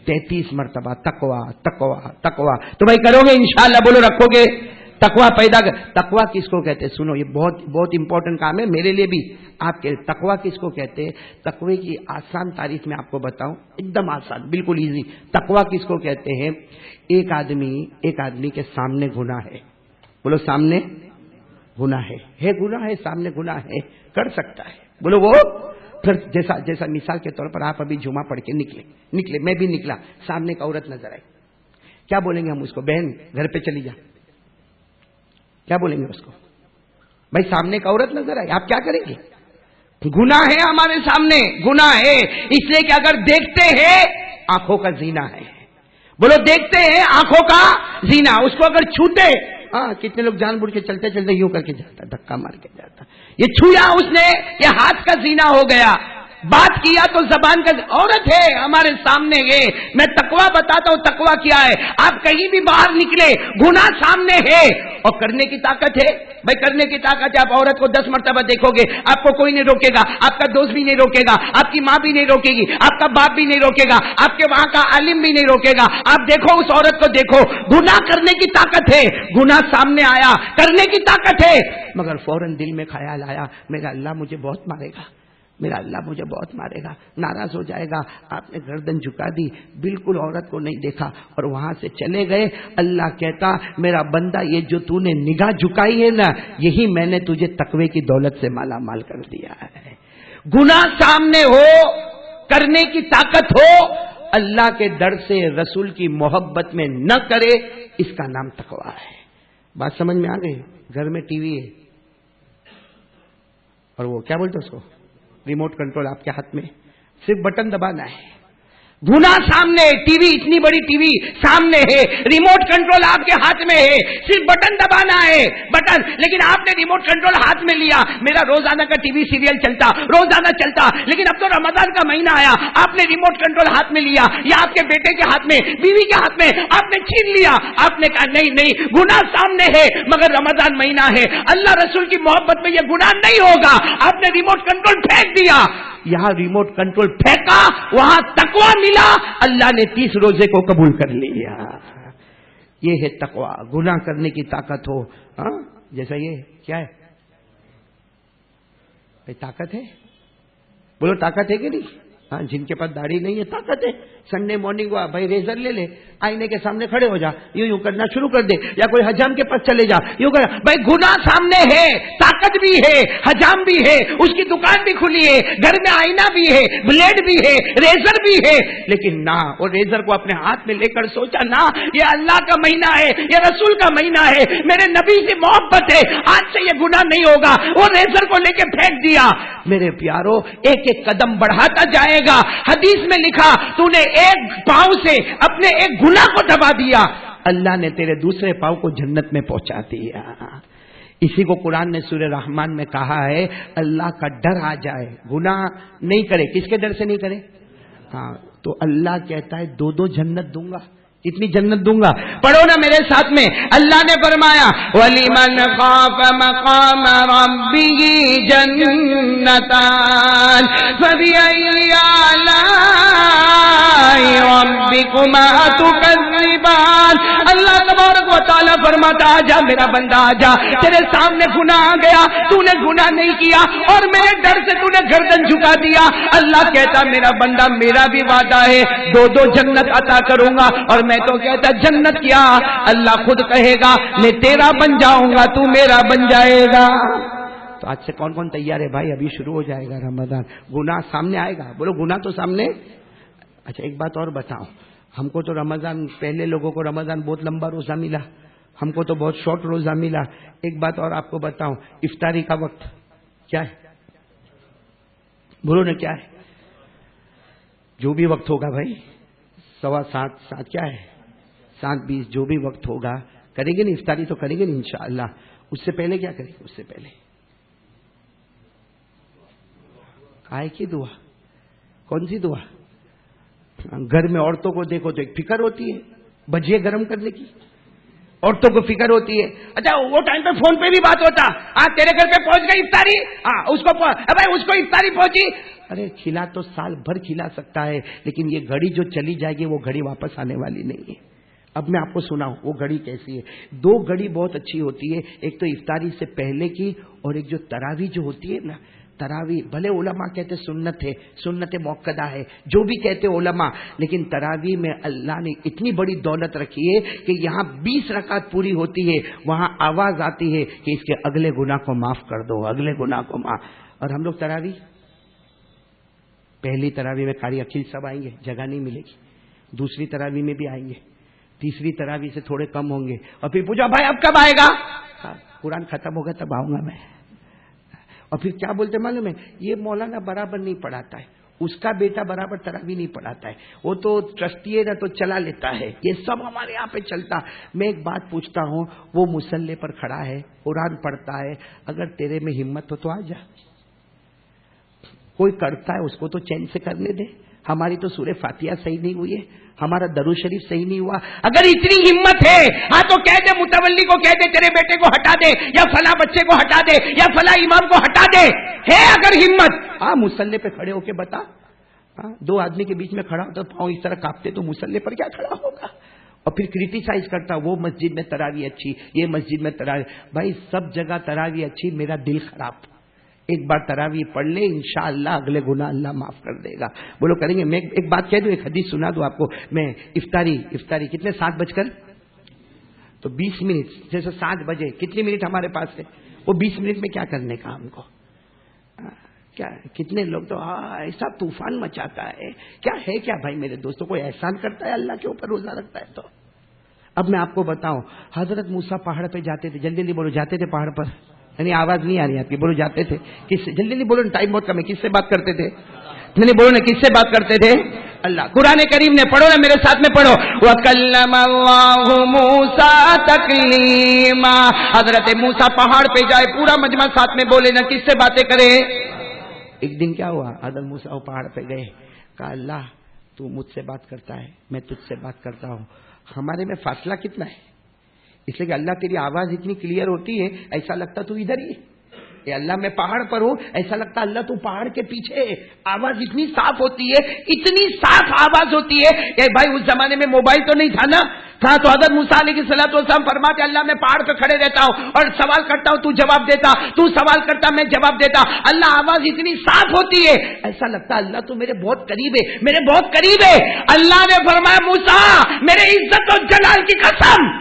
33 مرتبہ تقوا تقوا تقوا. تو بھائی کرو گے انشاءاللہ؟ بولو رکھو گے؟ تقوا پیدا کر. تقوا کس کو کہتے ہیں؟ سنو، یہ بہت بہت امپورٹنٹ کام ہے میرے لیے بھی. آپ کے تقوا کس کو کہتے ہیں؟ تقوی کی آسان تعریف میں آپ کو بتاؤں، ایک دم آسان، بالکل ایزی. تقوا کس کو کہتے ہیں؟ ایک آدمی کے سامنے گناہ ہے. بولو سامنے گناہ ہے گناہ ہے، سامنے گناہ ہے، کر سکتا ہے. بولو وہ پھر جیسا مثال کے طور پر آپ ابھی جمعہ پڑھ کے نکلے، میں بھی نکلا، سامنے ایک عورت نظر آئی. کیا بولیں گے ہم اس کو؟ بہن گھر پہ چلی جا. کیا بولیں گے اس کو؟ بھائی سامنے ایک عورت نظر آئی، آپ کیا کریں گے؟ گناہ ہے ہمارے سامنے، گناہ ہے. اس لیے کہ اگر دیکھتے ہیں آنکھوں کا زینہ ہے. بولو دیکھتے ہیں آنکھوں کا زینہ. اس کو اگر چھوتے، کتنے لوگ جان بوجھ کے چلتے چلتے یوں کر کے جاتا، دھکا مار کے جاتا. یہ چھویا اس نے، یہ ہاتھ کا زینہ ہو گیا. بات کیا تو زبان کا. عورت ہے ہمارے سامنے ہے. میں تقوا بتاتا ہوں تقوا کیا ہے. آپ کہیں بھی باہر نکلے، گناہ سامنے ہے اور کرنے کی طاقت ہے. بھائی کرنے کی طاقت ہے. آپ عورت کو 10 مرتبہ دیکھو گے، آپ کو کوئی نہیں روکے گا، آپ کا دوست بھی نہیں روکے گا، آپ کی ماں بھی نہیں روکے گی، آپ کا باپ بھی نہیں روکے گا، آپ کے وہاں کا عالم بھی نہیں روکے گا. آپ دیکھو اس عورت کو، دیکھو گناہ کرنے کی طاقت ہے. گناہ سامنے آیا، کرنے کی طاقت ہے، مگر فوراً دل میں خیال آیا میرا اللہ مجھے بہت مارے گا، میرا اللہ مجھے بہت مارے گا، ناراض ہو جائے گا. آپ نے گردن جھکا دی، بالکل عورت کو نہیں دیکھا اور وہاں سے چلے گئے. اللہ کہتا میرا بندہ یہ جو تو نے نگاہ جھکائی ہے نا، یہی میں نے تجھے تقوی کی دولت سے مالا مال کر دیا ہے. گناہ سامنے ہو، کرنے کی طاقت ہو، اللہ کے ڈر سے رسول کی محبت میں نہ کرے، اس کا نام تقوی ہے. بات سمجھ میں آ گئی؟ گھر میں ٹی وی ہے اور وہ کیا بولتے اس کو، ریموٹ کنٹرول آپ کے ہاتھ میں، صرف بٹن دبانا ہے. گناہ سامنے، ٹی وی اتنی بڑی ٹی وی سامنے ہے، ریموٹ کنٹرول آپ کے ہاتھ میں ہے، صرف بٹن دبانا ہے، بٹن. لیکن آپ نے ریموٹ کنٹرول ہاتھ میں لیا. میرا روزانہ کا ٹی وی سیریل چلتا، روزانہ چلتا، لیکن اب تو رمضان کا مہینہ آیا، آپ نے ریموٹ کنٹرول ہاتھ میں لیا، یا آپ کے بیٹے کے ہاتھ میں، بیوی کے ہاتھ میں آپ نے چھین لیا. آپ نے کہا نہیں، گناہ سامنے ہے مگر رمضان مہینہ ہے، اللہ رسول کی محبت میں یہ گناہ نہیں ہوگا. آپ نے ریموٹ کنٹرول پھینک دیا. یہاں ریموٹ کنٹرول پھینکا، وہاں تقوی ملا، اللہ نے 30 روزے کو قبول کر لیا. یہ ہے تقوی. گناہ کرنے کی طاقت ہو. جیسا یہ کیا ہے؟ طاقت ہے؟ بولو طاقت ہے کہ نہیں؟ جن کے پاس داڑھی نہیں ہے طاقت ہے. سنڈے مارننگ ہوا، بھائی ریزر لے لے، آئینے کے سامنے کھڑے ہو جا، یوں کرنا شروع کر دے. یا کوئی حجام کے پاس چلے جا، یوں کر. بھائی گناہ سامنے ہے، طاقت بھی ہے، حجام بھی ہے، اس کی دکان بھی کھلی ہے، گھر میں آئینہ بھی ہے، بلیڈ بھی ہے، ریزر بھی ہے، لیکن نہ وہ ریزر کو اپنے ہاتھ میں لے کر سوچا نہ یہ اللہ کا مہینہ ہے، یہ رسول کا مہینہ ہے، میرے نبی سے محبت ہے، آج سے یہ گناہ نہیں ہوگا. وہ ریزر کو لے کے پھینک دیا. میرے پیارو ایک ایک قدم بڑھاتا جائے گا. حدیث میں لکھا تو نے ایک پاؤں سے اپنے ایک گناہ کو دبا دیا، اللہ نے تیرے دوسرے پاؤں کو جنت میں پہنچا دیا. اسی کو قرآن نے سورہ رحمان میں کہا ہے اللہ کا ڈر آ جائے، گناہ نہیں کرے. کس کے ڈر سے نہیں کرے؟ تو اللہ کہتا ہے 2 جنت دوں گا. اتنی جنت دوں گا. پڑھو نا میرے ساتھ میں. اللہ نے فرمایا وَلِمَنْ خَافَ مَقَامَ رَبِّهِ جَنَّتَانِ فَبِأَيِّ آلَاءِ رَبِّكُمَا تُكَذِّبَانِ. اللہ تبارک و تعالیٰ فرماتا آجا میرا بندہ آجا، تیرے سامنے گناہ آ گیا، تو نے گناہ نہیں کیا اور میرے ڈر سے تو نے گردن جھکا دیا. اللہ کہتا میرا بندہ میرا بھی وعدہ ہے 2 جنت عطا کروں گا. اور میں تو کہتا جنت کیا، اللہ خود کہے گا میں تیرا بن جاؤں گا، تو میرا بن جائے گا. تو آج سے کون کون تیار ہے بھائی؟ ابھی شروع ہو جائے گا رمضان، گناہ سامنے آئے گا. بولو گناہ تو سامنے. اچھا ایک بات اور بتاؤں، ہم کو تو رمضان، پہلے لوگوں کو رمضان بہت لمبا روزہ ملا، ہم کو تو بہت شارٹ روزہ ملا. ایک بات اور آپ کو بتاؤں، افطاری کا وقت کیا ہے؟ بولو نا کیا ہے؟ جو بھی وقت ہوگا بھائی 7:15 کیا ہے 7:20 جو بھی وقت ہوگا کریں گے نا افطاری، تو کریں گے نا انشاءاللہ. اس سے پہلے کیا کریں گے؟ اس سے پہلے کائے کی دعا؟ کون سی دعا؟ گھر میں عورتوں کو دیکھو تو ایک فکر ہوتی ہے بجے گرم کرنے کی، عورتوں کو فکر ہوتی ہے. اچھا وہ ٹائم پہ فون پہ بھی بات ہوتا، تیرے گھر پہ پہنچ گئی افطاری، اس کو بھائی اس کو افطاری پہنچی، ارے کھلا تو سال بھر کھلا سکتا ہے، لیکن یہ گھڑی جو چلی جائے گی وہ گھڑی واپس آنے والی نہیں ہے۔ اب میں آپ کو سناؤں وہ گھڑی کیسی ہے۔ دو گھڑی بہت اچھی ہوتی ہے، ایک تو افطاری سے پہلے کی، اور ایک جو تراویح جو ہوتی ہے نا، تراویح بھلے علماء کہتے سنت ہے، سنت موقدہ ہے، جو بھی کہتے علماء، لیکن تراویح میں اللہ نے اتنی بڑی دولت رکھی ہے کہ یہاں 20 رکعت پوری ہوتی ہے، وہاں آواز آتی ہے کہ اس کے اگلے گناہ کو معاف کر دو، اگلے گناہ کو معاف۔ اور ہم لوگ تراویح، پہلی تراویح میں قاری عقیل سب آئیں گے، جگہ نہیں ملے گی، دوسری تراویح میں بھی آئیں گے، تیسری تراویح سے تھوڑے کم ہوں گے، اور پھر پوچھا بھائی اب کب آئے گا؟ قرآن ختم ہوگا تب آؤں گا میں۔ اور پھر کیا بولتے معلوم ہے، یہ مولانا برابر نہیں پڑھاتا ہے، اس کا بیٹا برابر تراویح نہیں پڑھاتا ہے، وہ تو ٹرسٹی ہے نا تو چلا لیتا ہے، یہ سب ہمارے یہاں پہ چلتا۔ میں ایک بات پوچھتا ہوں، وہ مصلی پر کھڑا ہے، قرآن پڑھتا ہے، اگر تیرے میں ہمت ہو تو آ جا، کوئی کرتا ہے اس کو تو چین سے کرنے دے۔ ہماری تو سورہ فاتحہ صحیح نہیں ہوئی ہے، ہمارا درود شریف صحیح نہیں ہوا، اگر اتنی ہمت ہے ہاں تو کہہ دے، متولی کو کہہ دے تیرے بیٹے کو ہٹا دے، یا فلاں بچے کو ہٹا دے، یا فلاں امام کو ہٹا دے، ہے اگر ہمت ہاں مصلی پہ کھڑے ہو کے بتا۔ دو آدمی کے بیچ میں کھڑا ہوتا پاؤں اس طرح کانپتے تو مصلی پر کیا کھڑا ہوگا؟ اور پھر کریٹیسائز کرتا وہ مسجد میں تراویح اچھی، یہ مسجد میں تراویح، بھائی سب جگہ تراویح اچھی، میرا دل خراب۔ ایک بار تراویح پڑھ لے انشاءاللہ اگلے گناہ اللہ معاف کر دے گا، بولو کریں گے۔ میں ایک بات کہہ دوں، ایک حدیث سنا دوں آپ کو۔ میں افطاری کتنے 7 بج کر تو 20 منٹ، جیسے 7 بجے کتنے منٹ ہمارے پاس ہے، وہ 20 منٹ میں کیا کرنے کا ہم کو؟ کیا کتنے لوگ تو ایسا طوفان مچاتا ہے، کیا ہے کیا بھائی میرے دوستوں، کوئی احسان کرتا ہے اللہ کے اوپر روزہ رکھتا ہے تو۔ اب میں آپ کو بتاؤں، حضرت موسیٰ پہاڑ پہ جاتے تھے، جلدی جلدی بولو، جاتے تھے پہاڑ پر، یعنی آواز نہیں آ رہی آپ کی، بولو جاتے تھے کس سے؟ جلدی جلدی بولو، ٹائم بہت کم ہے، کس سے بات کرتے تھے؟ نہیں بولو نا، کس سے بات کرتے تھے؟ اللہ۔ قرآن کریم نے پڑھو نا، میرے ساتھ میں پڑھو، وَكَلَّمَ اللَّهُ مُوسَىٰ تَكْلِيمًا۔ حضرت موسیٰ پہاڑ پہ جائے، پورا مجمع ساتھ میں بولے نا، کس سے باتیں کرے؟ ایک دن کیا ہوا، حضرت موسیٰ پہاڑ پہ گئے، کہا اللہ تو مجھ سے بات کرتا ہے، میں تجھ سے بات کرتا ہوں، ہمارے میں فاصلہ کتنا ہے؟ اس لیے کہ اللہ تیری آواز اتنی کلیئر ہوتی ہے، ایسا لگتا تو ادھر ہی ہے، اے اللہ میں پہاڑ پر ہوں، ایسا لگتا اللہ تو پہاڑ کے پیچھے ہے۔ آواز اتنی صاف ہوتی ہے، اتنی صاف آواز ہوتی ہے کہ بھائی اس زمانے میں موبائل تو نہیں تھا نا، تھا تو حضرت موسیٰ علیہ الصلوۃ والسلام فرماتے اللہ میں پہاڑ پہ کھڑے رہتا ہوں اور سوال کرتا ہوں تو جواب دیتا، تو سوال کرتا میں جواب دیتا، اللہ آواز اتنی صاف ہوتی ہے ایسا لگتا اللہ تو میرے بہت قریب ہے، میرے بہت قریب ہے۔ اللہ نے فرمایا موسیٰ میرے عزت و جلال کی قسم،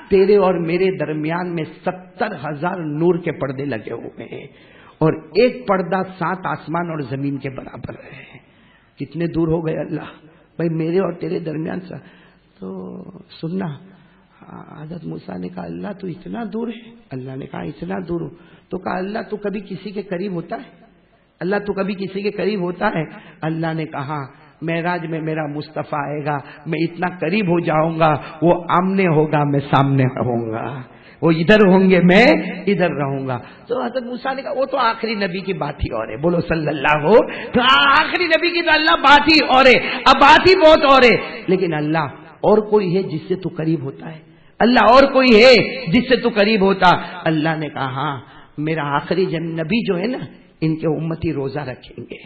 تیرے اور میرے درمیان میں 70,000 نور کے پردے لگے ہوئے ہیں، اور ایک پردہ 7 آسمان اور زمین کے برابر ہے۔ کتنے دور ہو گئے اللہ بھائی میرے اور تیرے درمیان سے۔ تو سننا، حضرت موسیٰ نے کہا اللہ تو اتنا دور ہے؟ اللہ نے کہا اتنا دور ہو۔ تو کہا اللہ تو کبھی کسی کے قریب ہوتا ہے؟ اللہ تو کبھی کسی کے قریب ہوتا ہے؟ اللہ نے کہا معراج میں میرا مصطفیٰ آئے گا، میں اتنا قریب ہو جاؤں گا، وہ آمنے ہوگا میں سامنے رہوں گا، وہ ادھر ہوں گے میں ادھر رہوں گا۔ تو حضرت موسیٰ نے کہا وہ تو آخری نبی کی بات ہی اور ہے، بولو صلی اللہ ہو، تو آخری نبی کی تو اللہ بات ہی اور ہے، اب بات ہی بہت اور ہے، لیکن اللہ اور کوئی ہے جس سے تو قریب ہوتا ہے؟ اللہ اور کوئی ہے جس سے تو قریب ہوتا؟ اللہ نے کہا ہاں میرا آخری نبی جو ہے نا ان کے امتی روزہ رکھیں گے،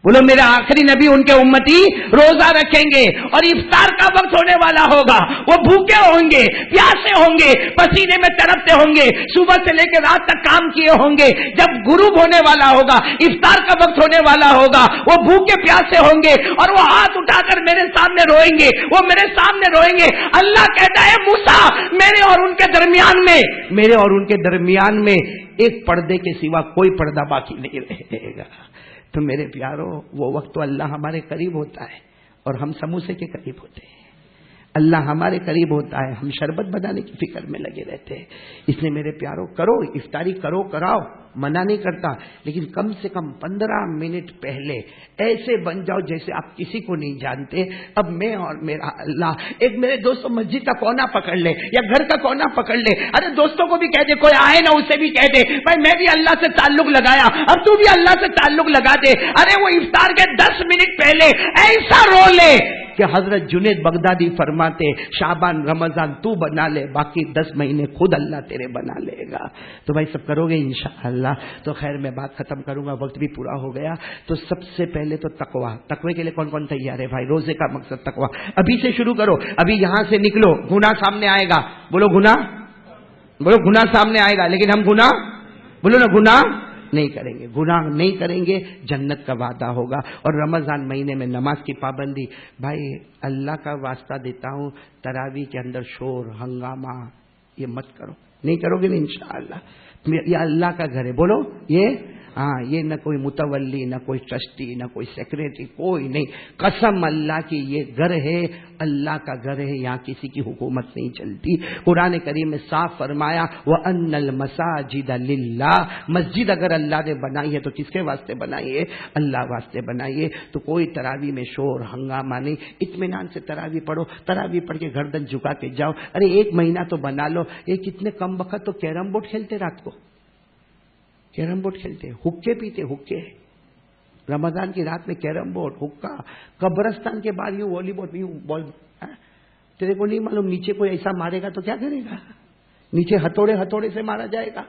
بولو میرا آخری نبی ان کے امتی روزہ رکھیں گے، اور افطار کا وقت ہونے والا ہوگا، وہ بھوکے ہوں گے، پیاسے ہوں گے، پسینے میں تڑپتے ہوں گے، صبح سے لے کے رات تک کام کیے ہوں گے، جب غروب ہونے والا ہوگا، افطار کا وقت ہونے والا ہوگا، وہ بھوکے پیاسے ہوں گے اور وہ ہاتھ اٹھا کر میرے سامنے روئیں گے، وہ میرے سامنے روئیں گے۔ اللہ کہتا ہے موسیٰ میرے اور ان کے درمیان میں ایک پردے کے سوا کوئی پردہ باقی نہیں رہے گا۔ تو میرے پیارو وہ وقت تو اللہ ہمارے قریب ہوتا ہے اور ہم سموسے کے قریب ہوتے ہیں، اللہ ہمارے قریب ہوتا ہے، ہم شربت بنانے کی فکر میں لگے رہتے ہیں۔ اس لیے میرے پیارو کرو افطاری، کرو کراؤ، منع نہیں کرتا، لیکن کم سے کم 15 منٹ پہلے ایسے بن جاؤ جیسے آپ کسی کو نہیں جانتے۔ اب میں اور میرا اللہ، ایک میرے دوستوں مسجد کا کونا پکڑ لے یا گھر کا کونا پکڑ لے، ارے دوستوں کو بھی کہہ دے، کوئی آئے نا اسے بھی کہہ دے بھائی میں بھی اللہ سے تعلق لگایا، اب تو بھی اللہ سے تعلق لگا دے۔ ارے وہ افطار کے 10 منٹ پہلے ایسا رو لے کہ حضرت جنید بغدادی فرماتے شعبان رمضان تو بنا لے، باقی 10 مہینے خود اللہ تیرے بنا لے گا. تو بھائی سب کرو گے انشاءاللہ. تو خیر میں بات ختم کروں گا، وقت بھی پورا ہو گیا. تو سب سے پہلے تو تقوی. تقوی کے لیے کون کون تیار ہے بھائی؟ روزے کا مقصد تقوی. ابھی سے شروع کرو، ابھی یہاں سے نکلو، گناہ سامنے آئے گا. بولو گناہ، بولو گناہ سامنے آئے گا، لیکن ہم گناہ، بولو نا گناہ نہیں کریں گے. گناہ نہیں کریں گے، جنت کا وعدہ ہوگا. اور رمضان مہینے میں نماز کی پابندی. بھائی اللہ کا واسطہ دیتا ہوں، تراویح کے اندر شور ہنگامہ یہ مت کرو. نہیں کرو گے نا انشاءاللہ. یہ اللہ کا گھر ہے، بولو یہ نہ کوئی متولی، نہ کوئی ٹرسٹی، نہ کوئی سیکریٹری، کوئی نہیں. قسم اللہ کی یہ گھر ہے، اللہ کا گھر ہے، یہاں کسی کی حکومت نہیں چلتی. قرآن کریم میں صاف فرمایا وَأَنَّ الْمَسَاجِدَ لِلَّهِ. مسجد اگر اللہ نے بنائی ہے تو کس کے واسطے بنائی ہے؟ اللہ واسطے بنائی ہے. تو کوئی تراویح میں شور ہنگامہ نہیں، اطمینان سے تراویح پڑھو. تراویح پڑھ کے گردن جھکا کے جاؤ. ارے ایک مہینہ تو بنا لو. یہ کتنے کم وقت تو کیرم بورڈ کھیلتے، رات کو کیرم بورڈ کھیلتے، حکے پیتے، حکے. رمضان کی رات میں کیرم بورڈ، حکا. قبرستان کے بعد یوں والی بال، یوں بال. تیرے کو نہیں معلوم نیچے کوئی ایسا مارے گا تو کیا کرے گا؟ نیچے ہتھوڑے سے مارا جائے گا.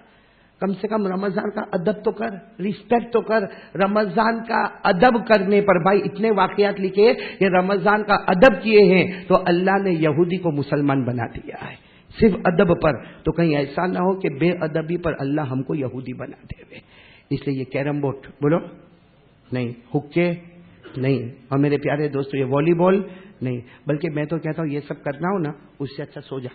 کم سے کم رمضان کا ادب تو کر، ریسپیکٹ تو کر. رمضان کا ادب کرنے پر بھائی اتنے واقعات لکھے کہ رمضان کا ادب کیے ہیں تو اللہ نے یہودی کو مسلمان بنا دیا ہے صرف ادب پر. تو کہیں ایسا نہ ہو کہ بے ادبی پر اللہ ہم کو یہودی بنا دے ہوئے. اس لیے یہ کیرم بورڈ بولو نہیں، حکے نہیں، اور میرے پیارے دوستو یہ والی بال نہیں. بلکہ میں تو کہتا ہوں یہ سب کرنا ہو نا، اس سے اچھا سو جا،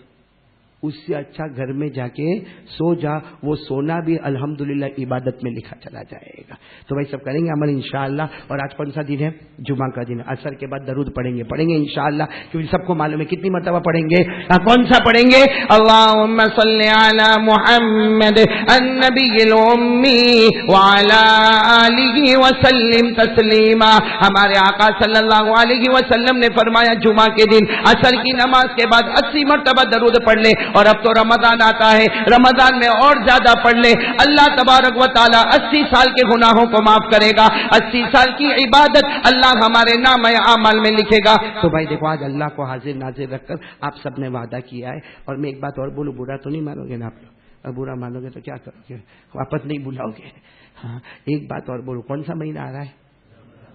اس سے اچھا گھر میں جا کے سو جا. وہ سونا بھی الحمدللہ عبادت میں لکھا چلا جائے گا. تو بھائی سب کریں گے عمل انشاءاللہ. اور آج کون سا دن ہے؟ جمعہ کا دن ہے. عصر کے بعد درود پڑھیں گے انشاءاللہ، کیونکہ سب کو معلوم ہے کتنی مرتبہ پڑھیں گے. کون سا پڑھیں گے؟ اللہم صلی علی محمد النبی الامی وعلی آلہ وسلم تسلیما. ہمارے آقا صلی اللہ علیہ وسلم نے فرمایا جمعہ کے دن عصر کی نماز کے بعد 80 مرتبہ درود پڑھ لے. اور اب تو رمضان آتا ہے، رمضان میں اور زیادہ پڑھ لے. اللہ تبارک و تعالی 80 سال کے گناہوں کو معاف کرے گا. 80 سال کی عبادت اللہ ہمارے نام اعمال میں لکھے گا. تو بھائی دیکھو آج اللہ کو حاضر ناظر رکھ کر آپ سب نے وعدہ کیا ہے. اور میں ایک بات اور بولوں، برا تو نہیں مانو گے نا آپ لوگ؟ اور برا مانو گے تو کیا کرو گے؟ واپس نہیں بلاؤ گے. ہاں ایک بات اور بولو، کون سا مہینہ آ رہا ہے؟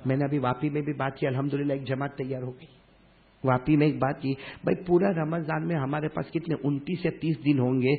میں نے ابھی واپی میں بھی بات کی، الحمدللہ ایک جماعت تیار ہو گئی. واپی میں ایک بات کی، بھائی پورا رمضان میں ہمارے پاس کتنے 29 یا 30 دن ہوں گے.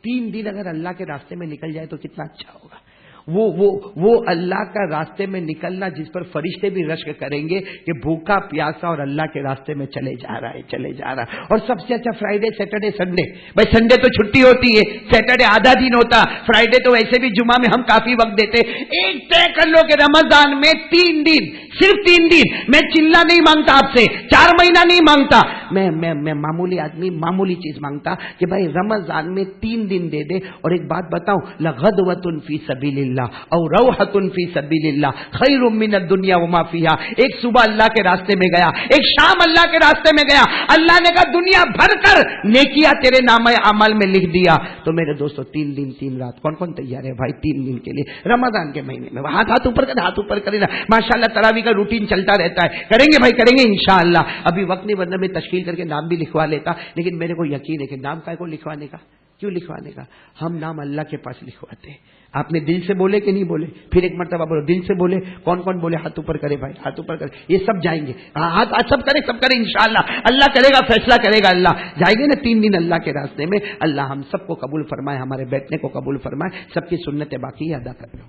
3 دن اگر اللہ کے راستے میں نکل جائے تو کتنا اچھا ہوگا. وہ اللہ کا راستے میں نکلنا جس پر فرشتے بھی رشک کریں گے کہ بھوکا پیاسا اور اللہ کے راستے میں چلے جا رہا ہے. اور سب سے اچھا فرائیڈے سیٹرڈے سنڈے. بھائی سنڈے تو چھٹی ہوتی ہے، سیٹرڈے آدھا دن ہوتا، فرائیڈے تو ویسے بھی جمعہ میں ہم کافی وقت دیتے. ایک طے کر لو کہ رمضان میں 3 دن، صرف 3 دن. میں چلنا نہیں مانگتا آپ سے، 4 مہینہ نہیں مانگتا. میں معمولی آدمی معمولی چیز مانگتا کہ بھائی رمضان میں 3 دن دے دے. اور ایک بات بتاؤں، لغدوۃ فی سبیل اللہ او روحۃ فی سبیل اللہ خیر من الدنیا وما فیہا. ایک صبح اللہ کے راستے میں گیا، ایک شام اللہ کے راستے میں گیا، اللہ نے کہا دنیا بھر کر نیکیاں تیرے نام اعمال میں لکھ دیا. تو میرے دوستو 3 دن 3 رات کون تیار ہے بھائی 3 دن کے لیے رمضان کے مہینے میں؟ ہاتھ اوپر کرے نا. ماشاءاللہ تراویح کا روٹین چلتا رہتا ہے. کریں گے بھائی، کریں گے انشاءاللہ. ابھی وقت نہیں، ورنہ میں تشکیل کر کے نام بھی لکھوا لیتا، لیکن میرے کو یقین ہے کہ نام کا کو لکھوانے کا کیوں لکھوانے کا؟ ہم نام اللہ کے پاس لکھواتے ہیں. آپ نے دل سے بولے کہ نہیں بولے؟ پھر ایک مرتبہ بولو دل سے بولے. کون بولے؟ ہاتھ اوپر کرے بھائی، ہاتھ اوپر کرے. یہ سب جائیں گے، ہاتھ سب کرے انشاءاللہ. اللہ کرے گا، فیصلہ کرے گا اللہ. جائیں گے نا 3 دن اللہ کے راستے میں. اللہ ہم سب کو قبول فرمائے، ہمارے بیٹھنے کو قبول فرمائے. سب کی سنتیں باقی ادا کر لو.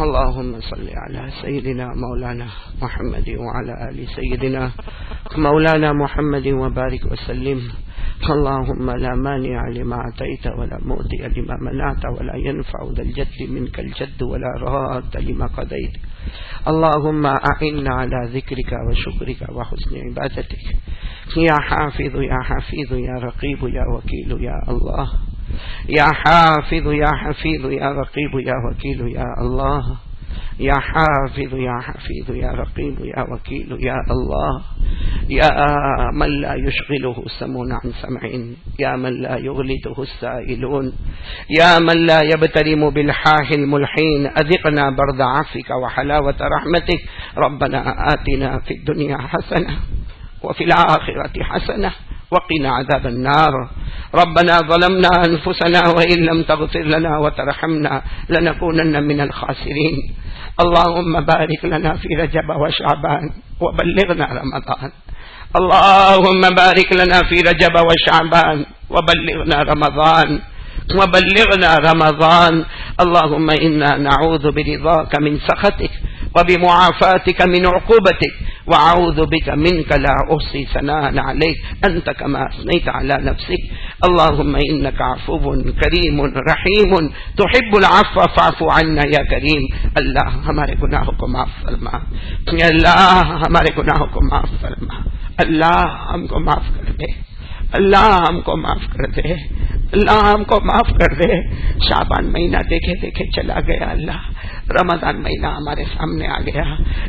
اللهم صل على سيدنا مولانا محمد وعلى آل سيدنا مولانا محمد وبارك وسلم. اللهم لا مانع لما أعطيت ولا معطي لما منعت ولا ينفع ذا الجد منك الجد ولا راد لما قضيت. اللهم أعنا على ذكرك وشكرك وحسن عبادتك يا حافظ يا حفيظ يا رقيب يا وكيل يا الله. يا حافظ يا حفيظ يا رقيب يا وكيل يا الله. يا حافظ يا حفيظ يا رقيب يا وكيل يا الله. يا من لا يشغله سمع عن سمع، يا من لا يغلده السائلون، يا من لا يبترم بالحاه الملحين، أذقنا برد عفوك وحلاوة رحمتك. ربنا آتنا في الدنيا حسنة وفي الآخرة حسنة وقنا عذاب النار. ربنا ظلمنا أنفسنا وإن لم تغفر لنا وترحمنا لنكونن من الخاسرين. اللهم بارك لنا في رجب وشعبان وبلغنا رمضان. اللهم بارك لنا في رجب وشعبان وبلغنا رمضان وبلغنا رمضان. اللهم إنا نعوذ برضاك من سخطك وبمعافاتك من عقوبتك وأعوذ بك منك لا أحصي ثناء عليك أنت كما أثنيت على نفسك. اللهم إنك عفو کریم رحیم تحب العفو فاعف عنا یا کریم. اللہ ہمارے گناہوں کو معاف فرما. اللہ ہمارے گناہوں کو معاف فرما. اللہ ہم کو معاف کر دے. اللہ ہم کو معاف کر دے. اللہ ہم کو معاف کر دے. شعبان مہینہ دیکھے دیکھے چلا گیا. اللہ رمضان مہینہ ہمارے سامنے آ گیا.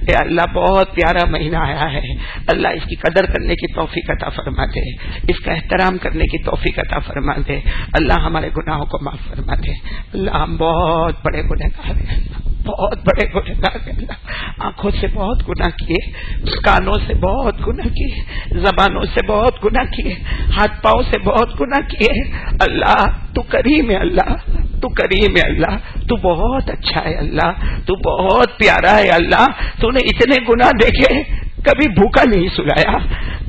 اے اللہ بہت پیارا مہینہ آیا ہے. اللہ اس کی قدر کرنے کی توفیق عطا فرما دے. اس کا احترام کرنے کی توفیق عطا فرما دے. اللہ ہمارے گناہوں کو معاف فرما دے. اللہ ہم بہت بڑے گنہگار ہیں. بہت بڑے گنہگار ہیں. اللہ آنکھوں سے بہت گناہ کیے، کانوں سے بہت گناہ کیے، زبانوں سے بہت گناہ کیے، ہاتھ پاؤں سے بہت گناہ کیے. اللہ تو کریم ہے. اللہ تو کریم ہے. اللہ تو بہت اچھا ہے. اللہ تو بہت پیارا ہے. اللہ تو نے اتنے گناہ دیکھے، کبھی بھوکا نہیں سلایا،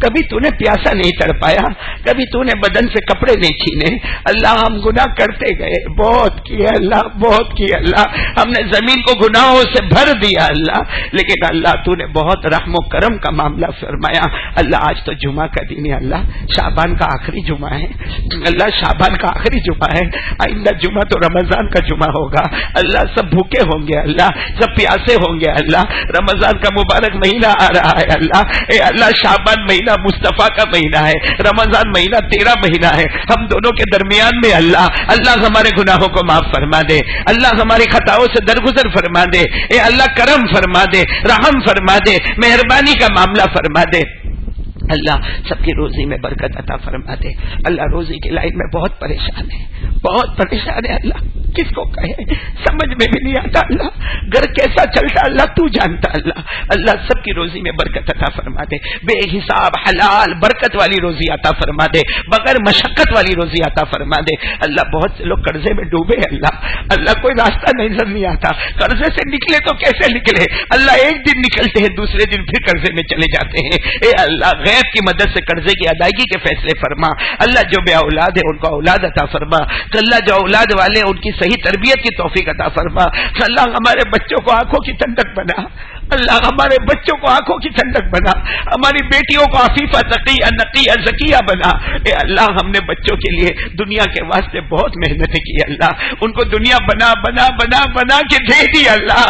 کبھی تو نے پیاسا نہیں تڑپایا، کبھی تو نے بدن سے کپڑے نہیں چھینے. اللہ ہم گناہ کرتے گئے، بہت کیے اللہ، بہت کیے اللہ. ہم نے زمین کو گناہوں سے بھر دیا اللہ. لیکن اللہ تو نے بہت رحم و کرم کا معاملہ فرمایا. اللہ آج تو جمعہ کا دن ہے. اللہ شعبان کا آخری جمعہ ہے. اللہ شعبان کا آخری جمعہ ہے. آئندہ جمعہ تو رمضان کا جمعہ ہوگا. اللہ سب بھوکے ہوں گے، اللہ سب پیاسے ہوں گے. اللہ رمضان کا مبارک مہینہ آ رہا ہے. اللہ اے اللہ شعبان مہینہ مصطفیٰ کا مہینہ ہے، رمضان مہینہ تیرا مہینہ ہے. ہم دونوں کے درمیان میں اللہ ہمارے گناہوں کو معاف فرما دے. اللہ ہماری خطاؤں سے درگزر فرما دے. اے اللہ کرم فرما دے، رحم فرما دے، مہربانی کا معاملہ فرما دے. اللہ سب کی روزی میں برکت عطا فرما دے. اللہ روزی کی لائن میں بہت پریشان ہے، بہت پریشان ہے. اللہ کس کو کہے، سمجھ میں بھی نہیں آتا. اللہ گھر کیسا چلتا اللہ تو جانتا. اللہ سب کی روزی میں برکت عطا فرما دے. بے حساب حلال برکت والی روزی عطا فرما دے، بغیر مشقت والی روزی عطا فرما دے. اللہ بہت سے لوگ قرضے میں ڈوبے. اللہ کوئی راستہ نظر نہیں آتا. قرضے سے نکلے تو کیسے نکلے. اللہ ایک دن نکلتے ہیں، دوسرے دن پھر قرضے میں چلے جاتے ہیں. اے اللہ غیب کی مدد سے قرضے کی ادائیگی کے فیصلے فرما. اللہ جو بے اولاد ہے ان کو اولاد عطا فرما. اللہ جو اولاد والے ان کی صحیح تربیت کی توفیق عطا فرما. اللہ ہمارے بچوں کو آنکھوں کی ٹھنڈک بنا. اللہ ہمارے بچوں کو آنکھوں کی ٹھنڈک بنا. ہماری بیٹیوں کو عفیفہ تقیہ نقیہ زکیہ بنا. اے اللہ ہم نے بچوں کے لیے دنیا کے واسطے بہت محنتیں کی. اللہ ان کو دنیا بنا بنا بنا بنا کے دے دی. اللہ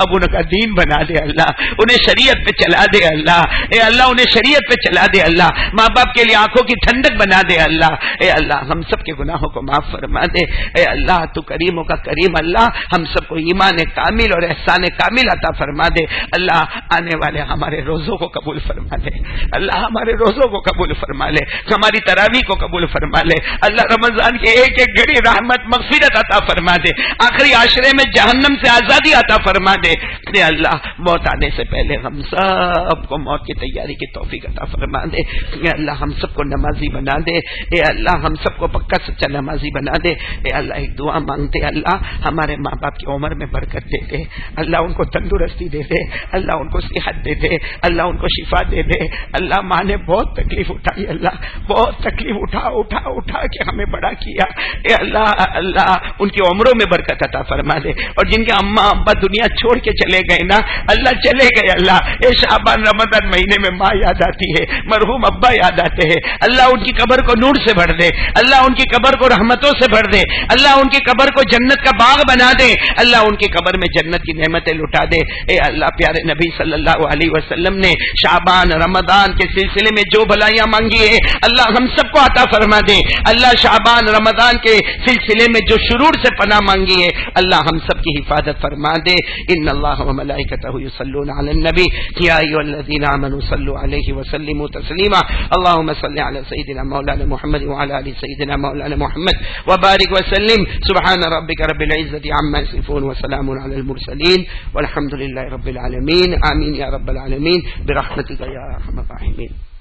اب ان کا دین بنا دے. اللہ انہیں شریعت پہ چلا دے. اللہ اے اللہ انہیں شریعت پہ چلا دے. اللہ ماں باپ کے لیے آنکھوں کی ٹھنڈک بنا دے. اللہ اے اللہ ہم سب کے گناہوں کو معاف فرما دے. اے اللہ تو کریموں کا کریم. اللہ ہم سب کو ایمان کامل اور احسان کامل عطا فرما دے. اللہ آنے والے ہمارے روزوں کو قبول فرما لے. اللہ ہمارے روزوں کو قبول فرما لے، ہماری تراویح کو قبول فرما لے. اللہ رمضان کے ایک ایک گھڑی رحمت مغفرت عطا فرما دے. آخری عاشرے میں جہنم سے آزادی عطا فرما دے. اے اللہ موت آنے سے پہلے ہم سب کو موت کی تیاری کی توفیق عطا فرما دے. اے اللہ ہم سب کو نمازی بنا دے. اے اللہ ہم سب کو پکا سچا نمازی بنا دے. اے اللہ ایک دعا مانگتے. اللہ ہمارے ماں باپ کی عمر میں برکت دے دے. اللہ ان کو تندرستی دے دے، اللہ ان کو صحت دے دے، اللہ ان کو شفا دے دے۔ اللہ ماں نے بہت تکلیف اٹھائی، اللہ بہت تکلیف اٹھا کے ہمیں بڑا کیا، اے اللہ اللہ ان کی عمروں میں برکت عطا فرما دے، اور جن کے اماں ابا دنیا چھوڑ کے چلے گئے نا اللہ چلے گئے، اللہ اے شعبان رمضان مہینے میں ماں یاد آتی ہے، مرحوم ابا یاد آتے ہیں، اللہ ان کی قبر کو نور سے بھر دے، اللہ ان کی قبر کو رحمتوں سے بھر دے، اللہ ان کی قبر کو جنت کا باغ بنا دے، اللہ ان کی قبر میں جنت کی نعمتیں لٹا دے۔ اے اللہ پیارے نبی صلی اللہ علیہ وسلم نے شعبان رمضان کے سلسلے میں جو بھلائیاں مانگی ہے اللہ ہم سب کو عطا فرما دے، اللہ شعبان رمضان کے سلسلے میں جو شرور سے پناہ مانگی ہے اللہ ہم سب کی حفاظت فرما دے۔ ان اللہ و ملائکتہ یصلون علی النبی یا ایھا الذین آمنوا صلوا علیہ وسلموا تسلیما اللهم صل علی سیدنا مولانا محمد وعلى ال سیدنا مولانا محمد وبارک وسلم سبحان ربک رب العزة عما یصفون وسلام علی المرسلین والحمد للہ رب العالمین آمین یا رب العالمین برحمتک یا ارحم الراحمین۔